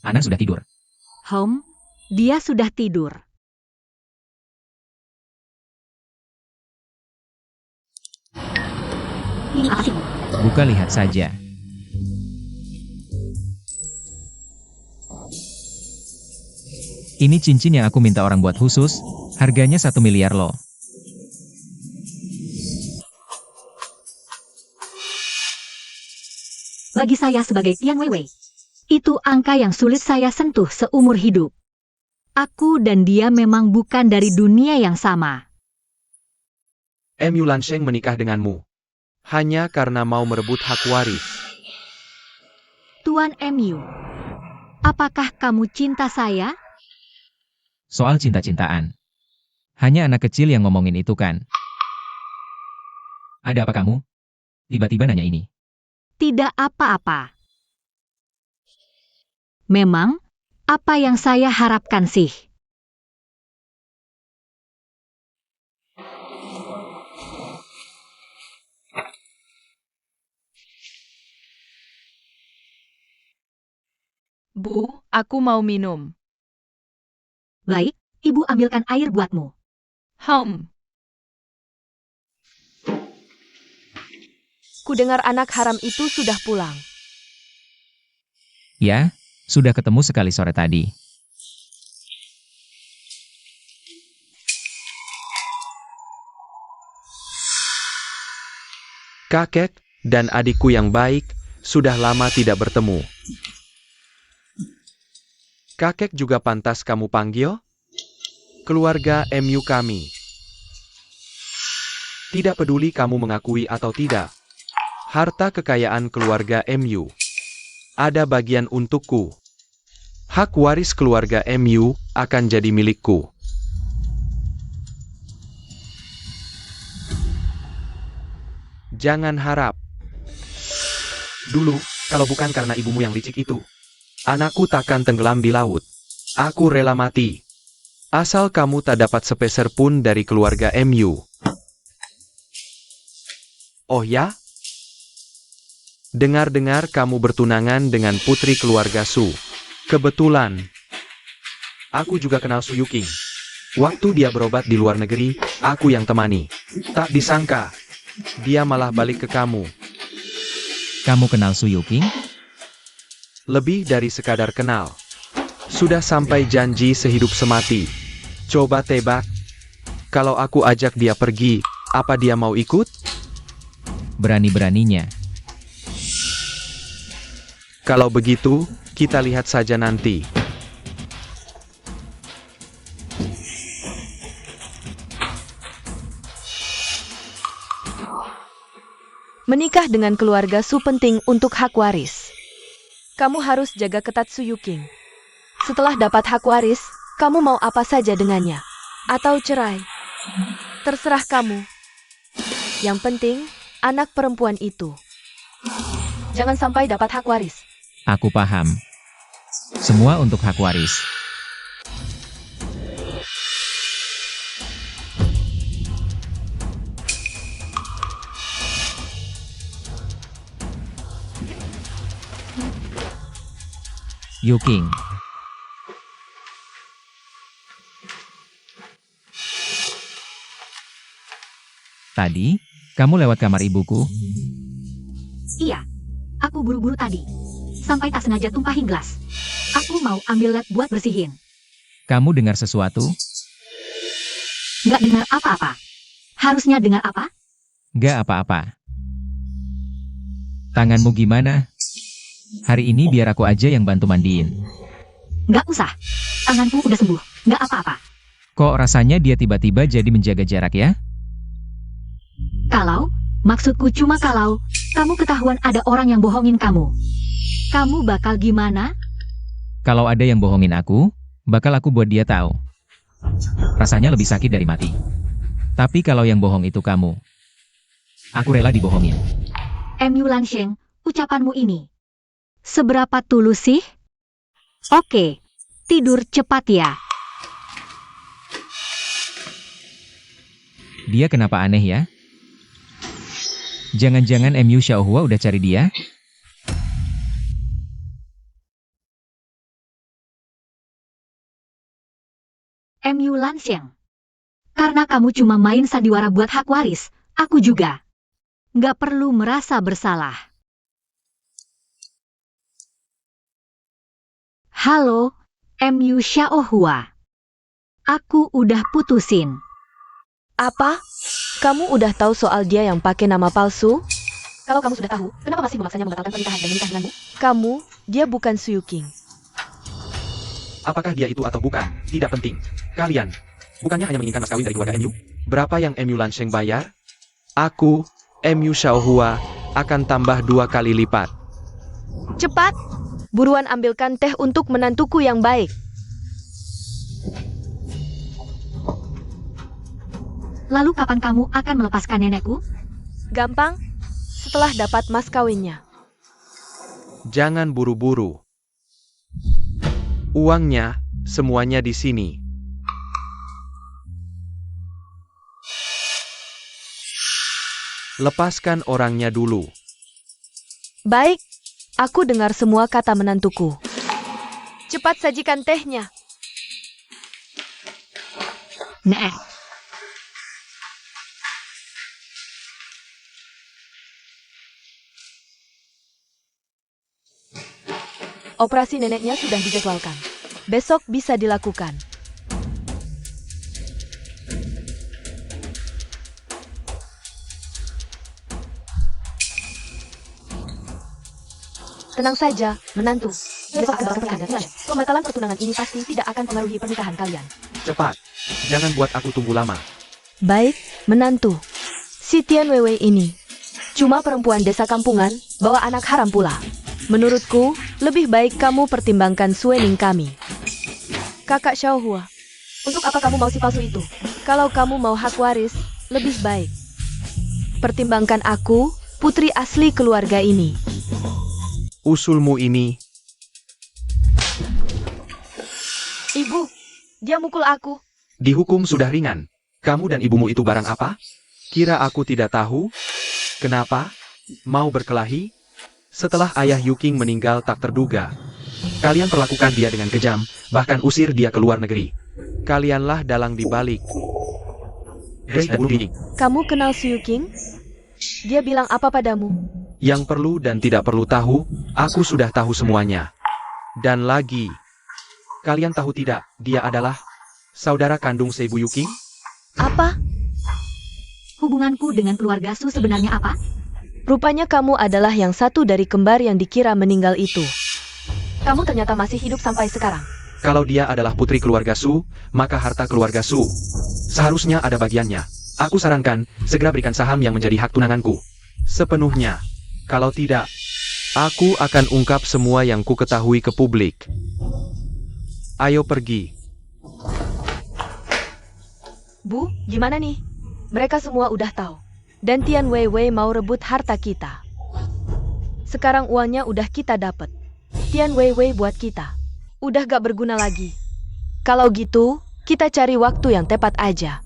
Anan sudah tidur. Dia sudah tidur. Ini apa sih? Buka lihat saja. Ini cincin yang aku minta orang buat khusus, harganya 1 miliar loh. Bagi saya sebagai Tian Weiwei, itu angka yang sulit saya sentuh seumur hidup. Aku dan dia memang bukan dari dunia yang sama. Lan Sheng menikah denganmu. Hanya karena mau merebut hak waris. Tuan MU, apakah kamu cinta saya? Soal cinta-cintaan. Hanya anak kecil yang ngomongin itu kan? Ada apa kamu? Tiba-tiba nanya ini. Tidak apa-apa. Memang, apa yang saya harapkan sih? Bu, aku mau minum. Baik, ibu ambilkan air buatmu. Ku dengar anak haram itu sudah pulang. Ya, sudah ketemu sekali sore tadi. Kakek dan adikku yang baik sudah lama tidak bertemu. Kakek juga pantas kamu panggil? Keluarga MU kami. Tidak peduli kamu mengakui atau tidak. Harta kekayaan keluarga MU ada bagian untukku. Hak waris keluarga MU akan jadi milikku. Jangan harap. Dulu, kalau bukan karena ibumu yang licik itu, anakku takkan tenggelam di laut. Aku rela mati. Asal kamu tak dapat sepeser pun dari keluarga MU. Oh ya? Dengar-dengar kamu bertunangan dengan putri keluarga Su. Kebetulan. Aku juga kenal Su Yuking. Waktu dia berobat di luar negeri, aku yang temani. Tak disangka, dia malah balik ke kamu. Kamu kenal Su Yuking? Lebih dari sekadar kenal. Sudah sampai janji sehidup semati. Coba tebak. Kalau aku ajak dia pergi, apa dia mau ikut? Berani-beraninya. Kalau begitu, kita lihat saja nanti. Menikah dengan keluarga Su penting untuk hak waris. Kamu harus jaga ketat Su Yuking. Setelah dapat hak waris, kamu mau apa saja dengannya. Atau cerai. Terserah kamu. Yang penting, anak perempuan itu. Jangan sampai dapat hak waris. Aku paham. Semua untuk hak waris. Yuking. Tadi, kamu lewat kamar ibuku? Iya, aku buru-buru tadi. Sampai tak sengaja tumpahin gelas. Aku mau ambil lap buat bersihin. Kamu dengar sesuatu? Nggak dengar apa-apa. Harusnya dengar apa? Gak apa-apa. Tanganmu gimana? Hari ini biar aku aja yang bantu mandiin. Nggak usah. Tanganku udah sembuh. Nggak apa-apa. Kok rasanya dia tiba-tiba jadi menjaga jarak ya? Kalau, maksudku cuma kalau, kamu ketahuan ada orang yang bohongin kamu. Kamu bakal gimana? Kalau ada yang bohongin aku, bakal aku buat dia tahu. Rasanya lebih sakit dari mati. Tapi kalau yang bohong itu kamu, aku rela dibohongin. MU Lansheng, ucapanmu ini. Seberapa tulus sih? Oke, tidur cepat ya. Dia kenapa aneh ya? Jangan-jangan MU Xiaohua udah cari dia? MU Lansheng. Karena kamu cuma main sandiwara buat hak waris, aku juga. Nggak perlu merasa bersalah. Halo, MU Xiaohua. Aku udah putusin. Apa? Kamu udah tahu soal dia yang pakai nama palsu? Kalau kamu sudah tahu, kenapa masih memaksanya membatalkan pernikahan dan menikah denganmu? Kamu, dia bukan Su Yuking. Apakah dia itu atau bukan, tidak penting. Kalian, bukannya hanya menginginkan mas kawin dari keluarga MU? Berapa yang MU Lansheng bayar? Aku, MU Xiaohua, akan tambah 2 kali lipat. Cepat! Buruan ambilkan teh untuk menantuku yang baik. Lalu kapan kamu akan melepaskan nenekku? Gampang, setelah dapat mas kawinnya. Jangan buru-buru. Uangnya, semuanya di sini. Lepaskan orangnya dulu. Baik, aku dengar semua kata menantuku. Cepat sajikan tehnya. Nek. Operasi neneknya sudah dijadwalkan. Besok bisa dilakukan. Tenang saja, menantu. Besok akan berangkat dan selesai. Pembatalan pertunangan ini pasti tidak akan pengaruhi pernikahan kalian. Cepat, jangan buat aku tunggu lama. Baik, menantu. Si Tian Weiwei ini cuma perempuan desa kampungan, bawa anak haram pula. Menurutku, lebih baik kamu pertimbangkan Suening kami. Kakak Xiaohua, untuk apa kamu mau si palsu itu? Kalau kamu mau hak waris, lebih baik pertimbangkan aku, putri asli keluarga ini. Usulmu ini, Ibu, dia mukul aku. dihukum sudah ringan. Kamu dan ibumu itu barang apa? Kira aku tidak tahu? Kenapa? Mau berkelahi? Setelah ayah Yuking meninggal tak terduga, kalian perlakukan dia dengan kejam, bahkan usir dia ke luar negeri. Kalianlah dalang dibalik. Grace dan Yuking, Kamu kenal Su Yuking? Dia bilang apa padamu? yang perlu dan tidak perlu tahu, aku sudah tahu semuanya. Dan lagi, kalian tahu tidak, dia adalah saudara kandung Seibu Yuking? Apa? Hubunganku dengan keluarga Su sebenarnya apa? Rupanya kamu adalah yang satu dari kembar yang dikira meninggal itu. Kamu ternyata masih hidup sampai sekarang. Kalau dia adalah putri keluarga Su, maka harta keluarga Su seharusnya ada bagiannya. Aku sarankan, segera berikan saham yang menjadi hak tunanganku sepenuhnya. Kalau tidak, aku akan ungkap semua yang ku ketahui ke publik. Ayo pergi. Bu, gimana nih? Mereka semua udah tahu. Dan Tian Weiwei mau rebut harta kita. Sekarang uangnya udah kita dapat. Tian Weiwei buat kita udah gak berguna lagi. Kalau gitu, kita cari waktu yang tepat aja.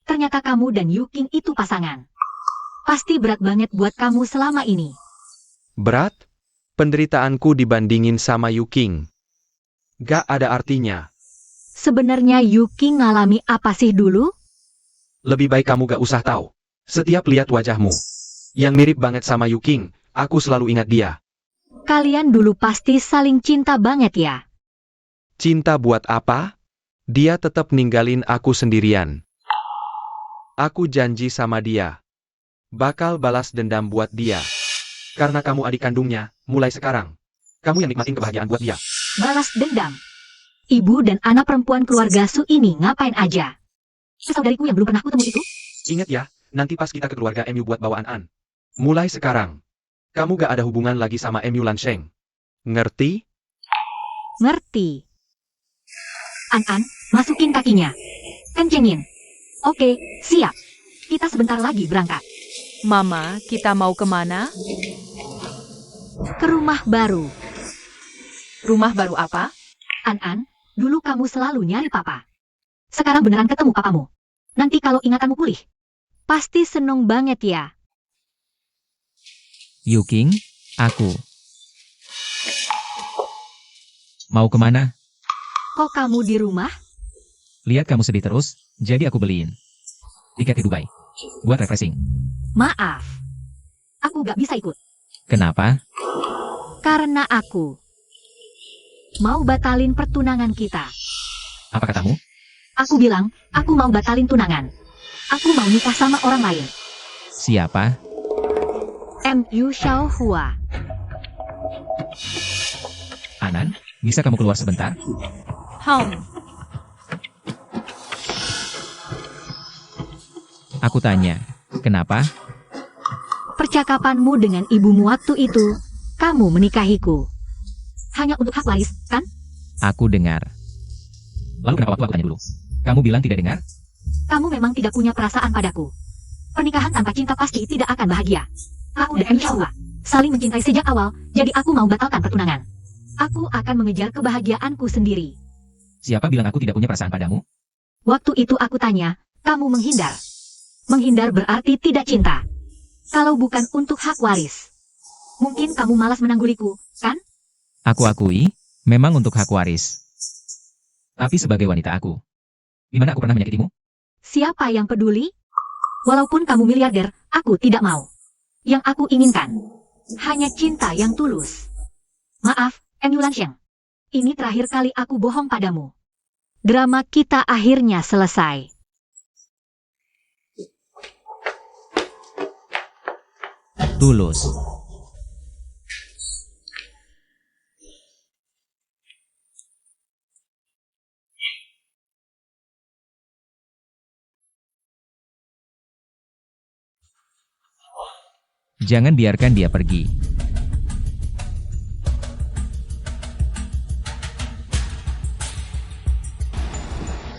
Ternyata kamu dan Yuking itu pasangan. Pasti berat banget buat kamu selama ini. Berat? Penderitaanku dibandingin sama Yuking gak ada artinya. Sebenarnya Yuking ngalami apa sih dulu? Lebih baik kamu gak usah tahu. Setiap lihat wajahmu yang mirip banget sama Yuking, aku selalu ingat dia. Kalian dulu pasti saling cinta banget ya? Cinta buat apa? Dia tetap ninggalin aku sendirian. Aku janji sama dia, bakal balas dendam buat dia. Karena kamu adik kandungnya, mulai sekarang, kamu yang nikmatin kebahagiaan buat dia. Balas dendam. Ibu dan anak perempuan keluarga Su ini ngapain aja? Saudariku yang belum pernah kutemu itu? Ingat ya, nanti pas kita ke keluarga MU buat bawaan An. Mulai sekarang, kamu gak ada hubungan lagi sama MU Lansheng. Ngerti? Ngerti. An, masukin kakinya. Kencengin. Oke, siap. Kita sebentar lagi berangkat. Mama, kita mau kemana? Ke rumah baru. Rumah baru apa? An, dulu kamu selalu nyari papa. Sekarang beneran ketemu papamu. Nanti kalau ingatanmu pulih, pasti seneng banget ya. Yuking, aku. Mau kemana? Kok kamu di rumah? Lihat kamu sedih terus, jadi aku beliin tiket ke Dubai. Buat refreshing. Maaf. Aku gak bisa ikut. Kenapa? Karena aku mau batalin pertunangan kita. Apa katamu? Aku bilang, aku mau batalin tunangan. Aku mau nikah sama orang lain. Siapa? MU Xiaohua. Anan, bisa kamu keluar sebentar? Aku tanya, kenapa? percakapanmu dengan ibumu waktu itu, kamu menikahiku. Hanya untuk hak waris, kan? Aku dengar. Lalu kenapa waktu aku tanya dulu? Kamu bilang tidak dengar? Kamu memang tidak punya perasaan padaku. Pernikahan tanpa cinta pasti tidak akan bahagia. Aku dan Xiaohua saling mencintai sejak awal, jadi aku mau batalkan pertunangan. Aku akan mengejar kebahagiaanku sendiri. Siapa bilang aku tidak punya perasaan padamu? Waktu itu aku tanya, kamu menghindar. Menghindar berarti tidak cinta. Kalau bukan untuk hak waris. Mungkin kamu malas menangguliku, kan? Aku akui, memang untuk hak waris. Tapi sebagai wanita aku, di mana aku pernah menyakitimu? Siapa yang peduli? Walaupun kamu miliarder, aku tidak mau. Yang aku inginkan, hanya cinta yang tulus. Maaf, MU Lansheng. Ini terakhir kali aku bohong padamu. Drama kita akhirnya selesai. Tulus. Jangan biarkan dia pergi.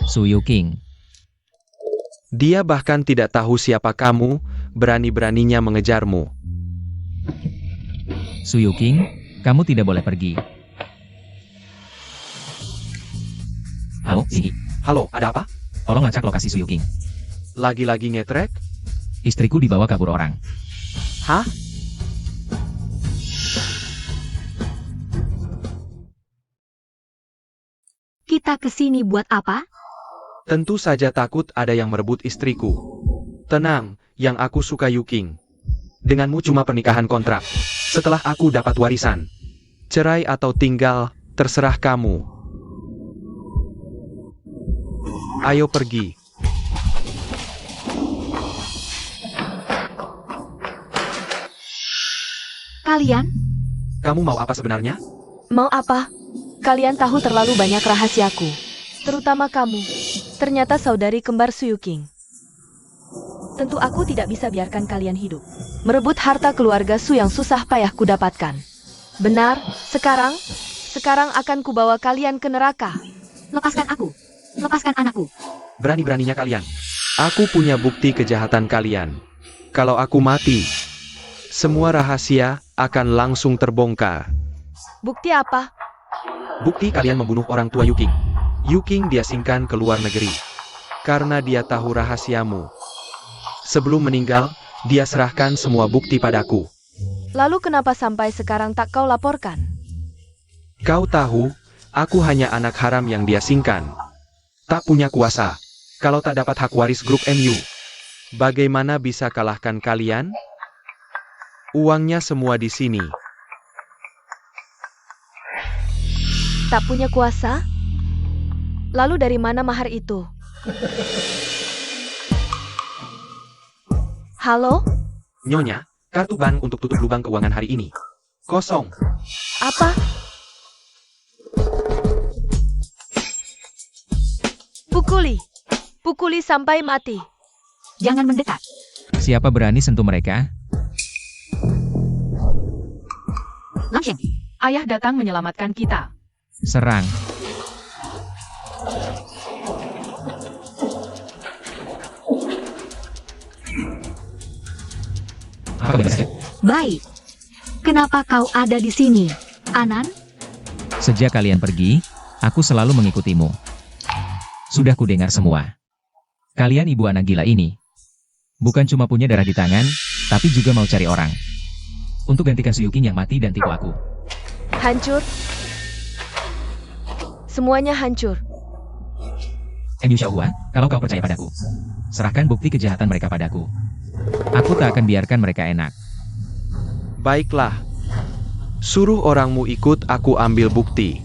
Su Yuking. Dia bahkan tidak tahu siapa kamu, berani-beraninya mengejarmu. Su Yuking, kamu tidak boleh pergi. Halo, Sigi. Halo, ada apa? Tolong lacak lokasi Su Yuking. Lagi-lagi ngetrek? Istriku dibawa kabur orang. Hah? Kita kesini buat apa? Tentu saja takut ada yang merebut istriku. Tenang, yang aku suka Yuking. Denganmu cuma pernikahan kontrak. Setelah aku dapat warisan. Cerai atau tinggal, terserah kamu. Ayo pergi. Kalian? Kamu mau apa sebenarnya? Mau apa? Kalian tahu terlalu banyak rahasiaku. Terutama kamu. Ternyata saudari kembar Su Yuking. Tentu aku tidak bisa biarkan kalian hidup. Merebut harta keluarga Su yang susah payah kudapatkan. Benar, sekarang akan kubawa kalian ke neraka. Lepaskan aku. Lepaskan anakku. Berani-beraninya kalian. Aku punya bukti kejahatan kalian. Kalau aku mati, semua rahasia akan langsung terbongkar. Bukti apa? Bukti kalian membunuh orang tua Yuking. Yuking diasingkan ke luar negeri. Karena dia tahu rahasiamu. Sebelum meninggal, dia serahkan semua bukti padaku. Lalu kenapa sampai sekarang tak kau laporkan? Kau tahu, aku hanya anak haram yang diasingkan. Tak punya kuasa. Kalau tak dapat hak waris grup MU, bagaimana bisa kalahkan kalian? Uangnya semua di sini. Tak punya kuasa? Lalu dari mana mahar itu? Halo? Nyonya, kartu bank untuk tutup lubang keuangan hari ini. Kosong. Apa? Pukuli. Pukuli sampai mati. Jangan mendekat. Siapa berani sentuh mereka? Lansheng. Ayah datang menyelamatkan kita. Serang. Apa kabar, Saskia? Baik. Kenapa kau ada di sini, Anan? Sejak kalian pergi, aku selalu mengikutimu. Sudah kudengar semua. Kalian ibu anak gila ini. Bukan cuma punya darah di tangan, tapi juga mau cari orang. Untuk gantikan Su Yuking yang mati dan tipu aku. Hancur. Semuanya hancur. MU Xiaohua, kalau kau percaya padaku, serahkan bukti kejahatan mereka padaku. Aku tak akan biarkan mereka enak. Baiklah. Suruh orangmu ikut, aku ambil bukti.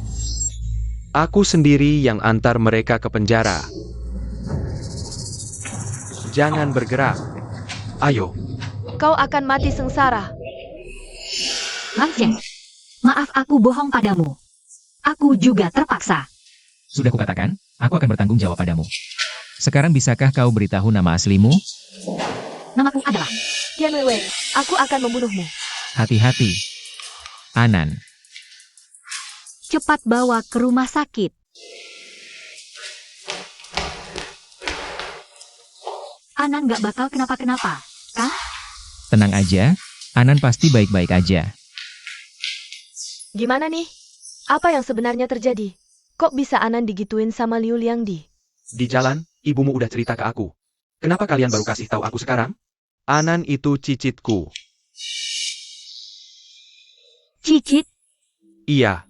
Aku sendiri yang antar mereka ke penjara. Jangan bergerak. Ayo. Kau akan mati sengsara. Lansheng. Maaf aku bohong padamu. Aku juga terpaksa. Sudah kukatakan, aku akan bertanggung jawab padamu. Sekarang bisakah kau beritahu nama aslimu? Namaku adalah Jian Weiwei, aku akan membunuhmu. Hati-hati. Anan, Cepat bawa ke rumah sakit. Anan gak bakal kenapa-kenapa, kan? tenang aja. Anan pasti baik-baik aja. Gimana nih? Apa yang sebenarnya terjadi? Kok bisa Anan digituin sama Liu Liangdi? Di jalan, ibumu udah cerita ke aku. Kenapa kalian baru kasih tahu aku sekarang? Anan itu cicitku. Cicit, Iya,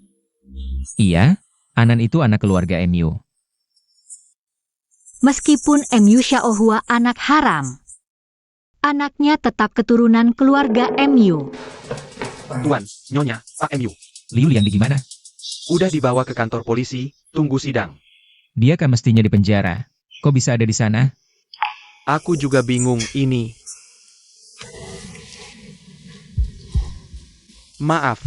Iya, Anan itu anak keluarga MU. meskipun MU Xiaohua anak haram, anaknya tetap keturunan keluarga MU. Tuan, Nyonya, Pak MU. Liu Liang di gimana? Udah dibawa ke kantor polisi, tunggu sidang. Dia kan mestinya di penjara. Kok bisa ada di sana? Aku juga bingung ini. Maaf.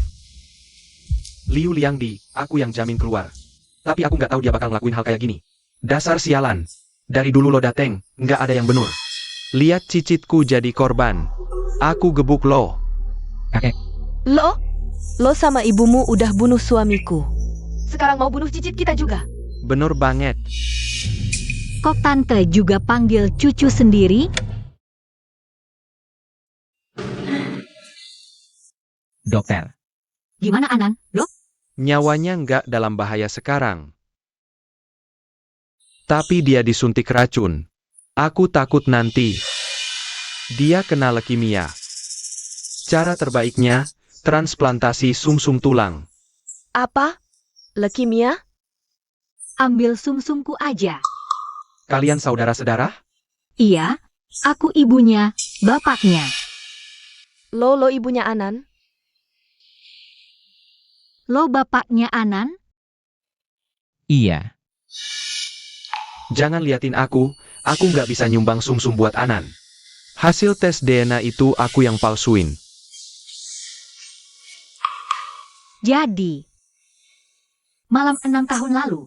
Liu Liangdi, aku yang jamin keluar. Tapi aku nggak tahu dia bakal ngelakuin hal kayak gini. Dasar sialan. Dari dulu lo dateng, nggak ada yang bener. Lihat cicitku jadi korban. Aku gebuk lo. Kakek, Lo sama ibumu udah bunuh suamiku. Sekarang mau bunuh cicit kita juga. Bener banget. Kok tante juga panggil cucu sendiri? dokter. Gimana Anan, dok? Nyawanya nggak dalam bahaya sekarang. Tapi dia disuntik racun. Aku takut nanti dia kena leukemia. Cara terbaiknya, transplantasi sumsum tulang. Apa? Leukemia? Ambil sumsumku aja. Kalian saudara-saudara? Iya, aku ibunya, bapaknya. Lo ibunya Anan? Lo bapaknya Anan? Iya. Jangan liatin aku nggak bisa nyumbang sumsum buat Anan. Hasil tes DNA itu aku yang palsuin. Jadi, malam 6 tahun lalu,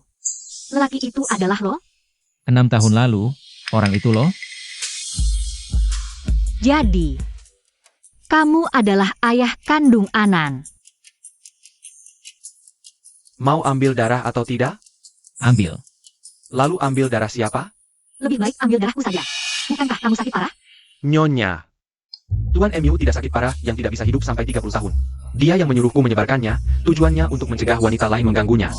lelaki itu adalah lo? 6 tahun lalu, orang itu loh. Jadi, kamu adalah ayah kandung Anan. Mau ambil darah atau tidak? Ambil. Lalu ambil darah siapa? Lebih baik ambil darahku saja. Bukankah kamu sakit parah? Nyonya. Tuan MU tidak sakit parah yang tidak bisa hidup sampai 30 tahun. Dia yang menyuruhku menyebarkannya, tujuannya untuk mencegah wanita lain mengganggunya.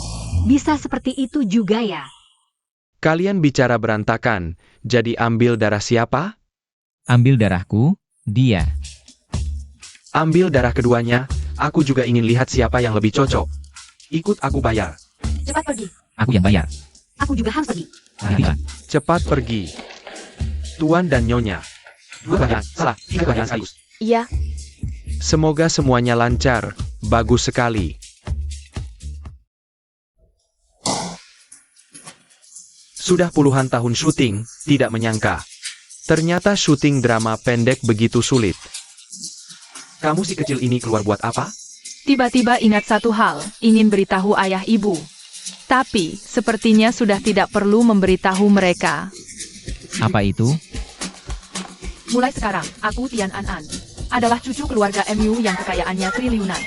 Bisa seperti itu juga ya. Kalian bicara berantakan, jadi ambil darah siapa? Ambil darahku, dia. Ambil darah keduanya, aku juga ingin lihat siapa yang lebih cocok. Ikut aku bayar. Cepat pergi. Aku yang bayar. Aku juga harus pergi. Tidak. Cepat pergi. Tuan dan Nyonya. 2 pertanyaan, salah, 3 pertanyaan sekaligus. Iya. Semoga semuanya lancar, bagus sekali. Sudah puluhan tahun syuting, tidak menyangka. Ternyata syuting drama pendek begitu sulit. Kamu si kecil ini keluar buat apa? Tiba-tiba ingat satu hal, ingin beritahu ayah ibu. Tapi, sepertinya sudah tidak perlu memberitahu mereka. Apa itu? Mulai sekarang, aku Tian An adalah cucu keluarga MU yang kekayaannya triliunan.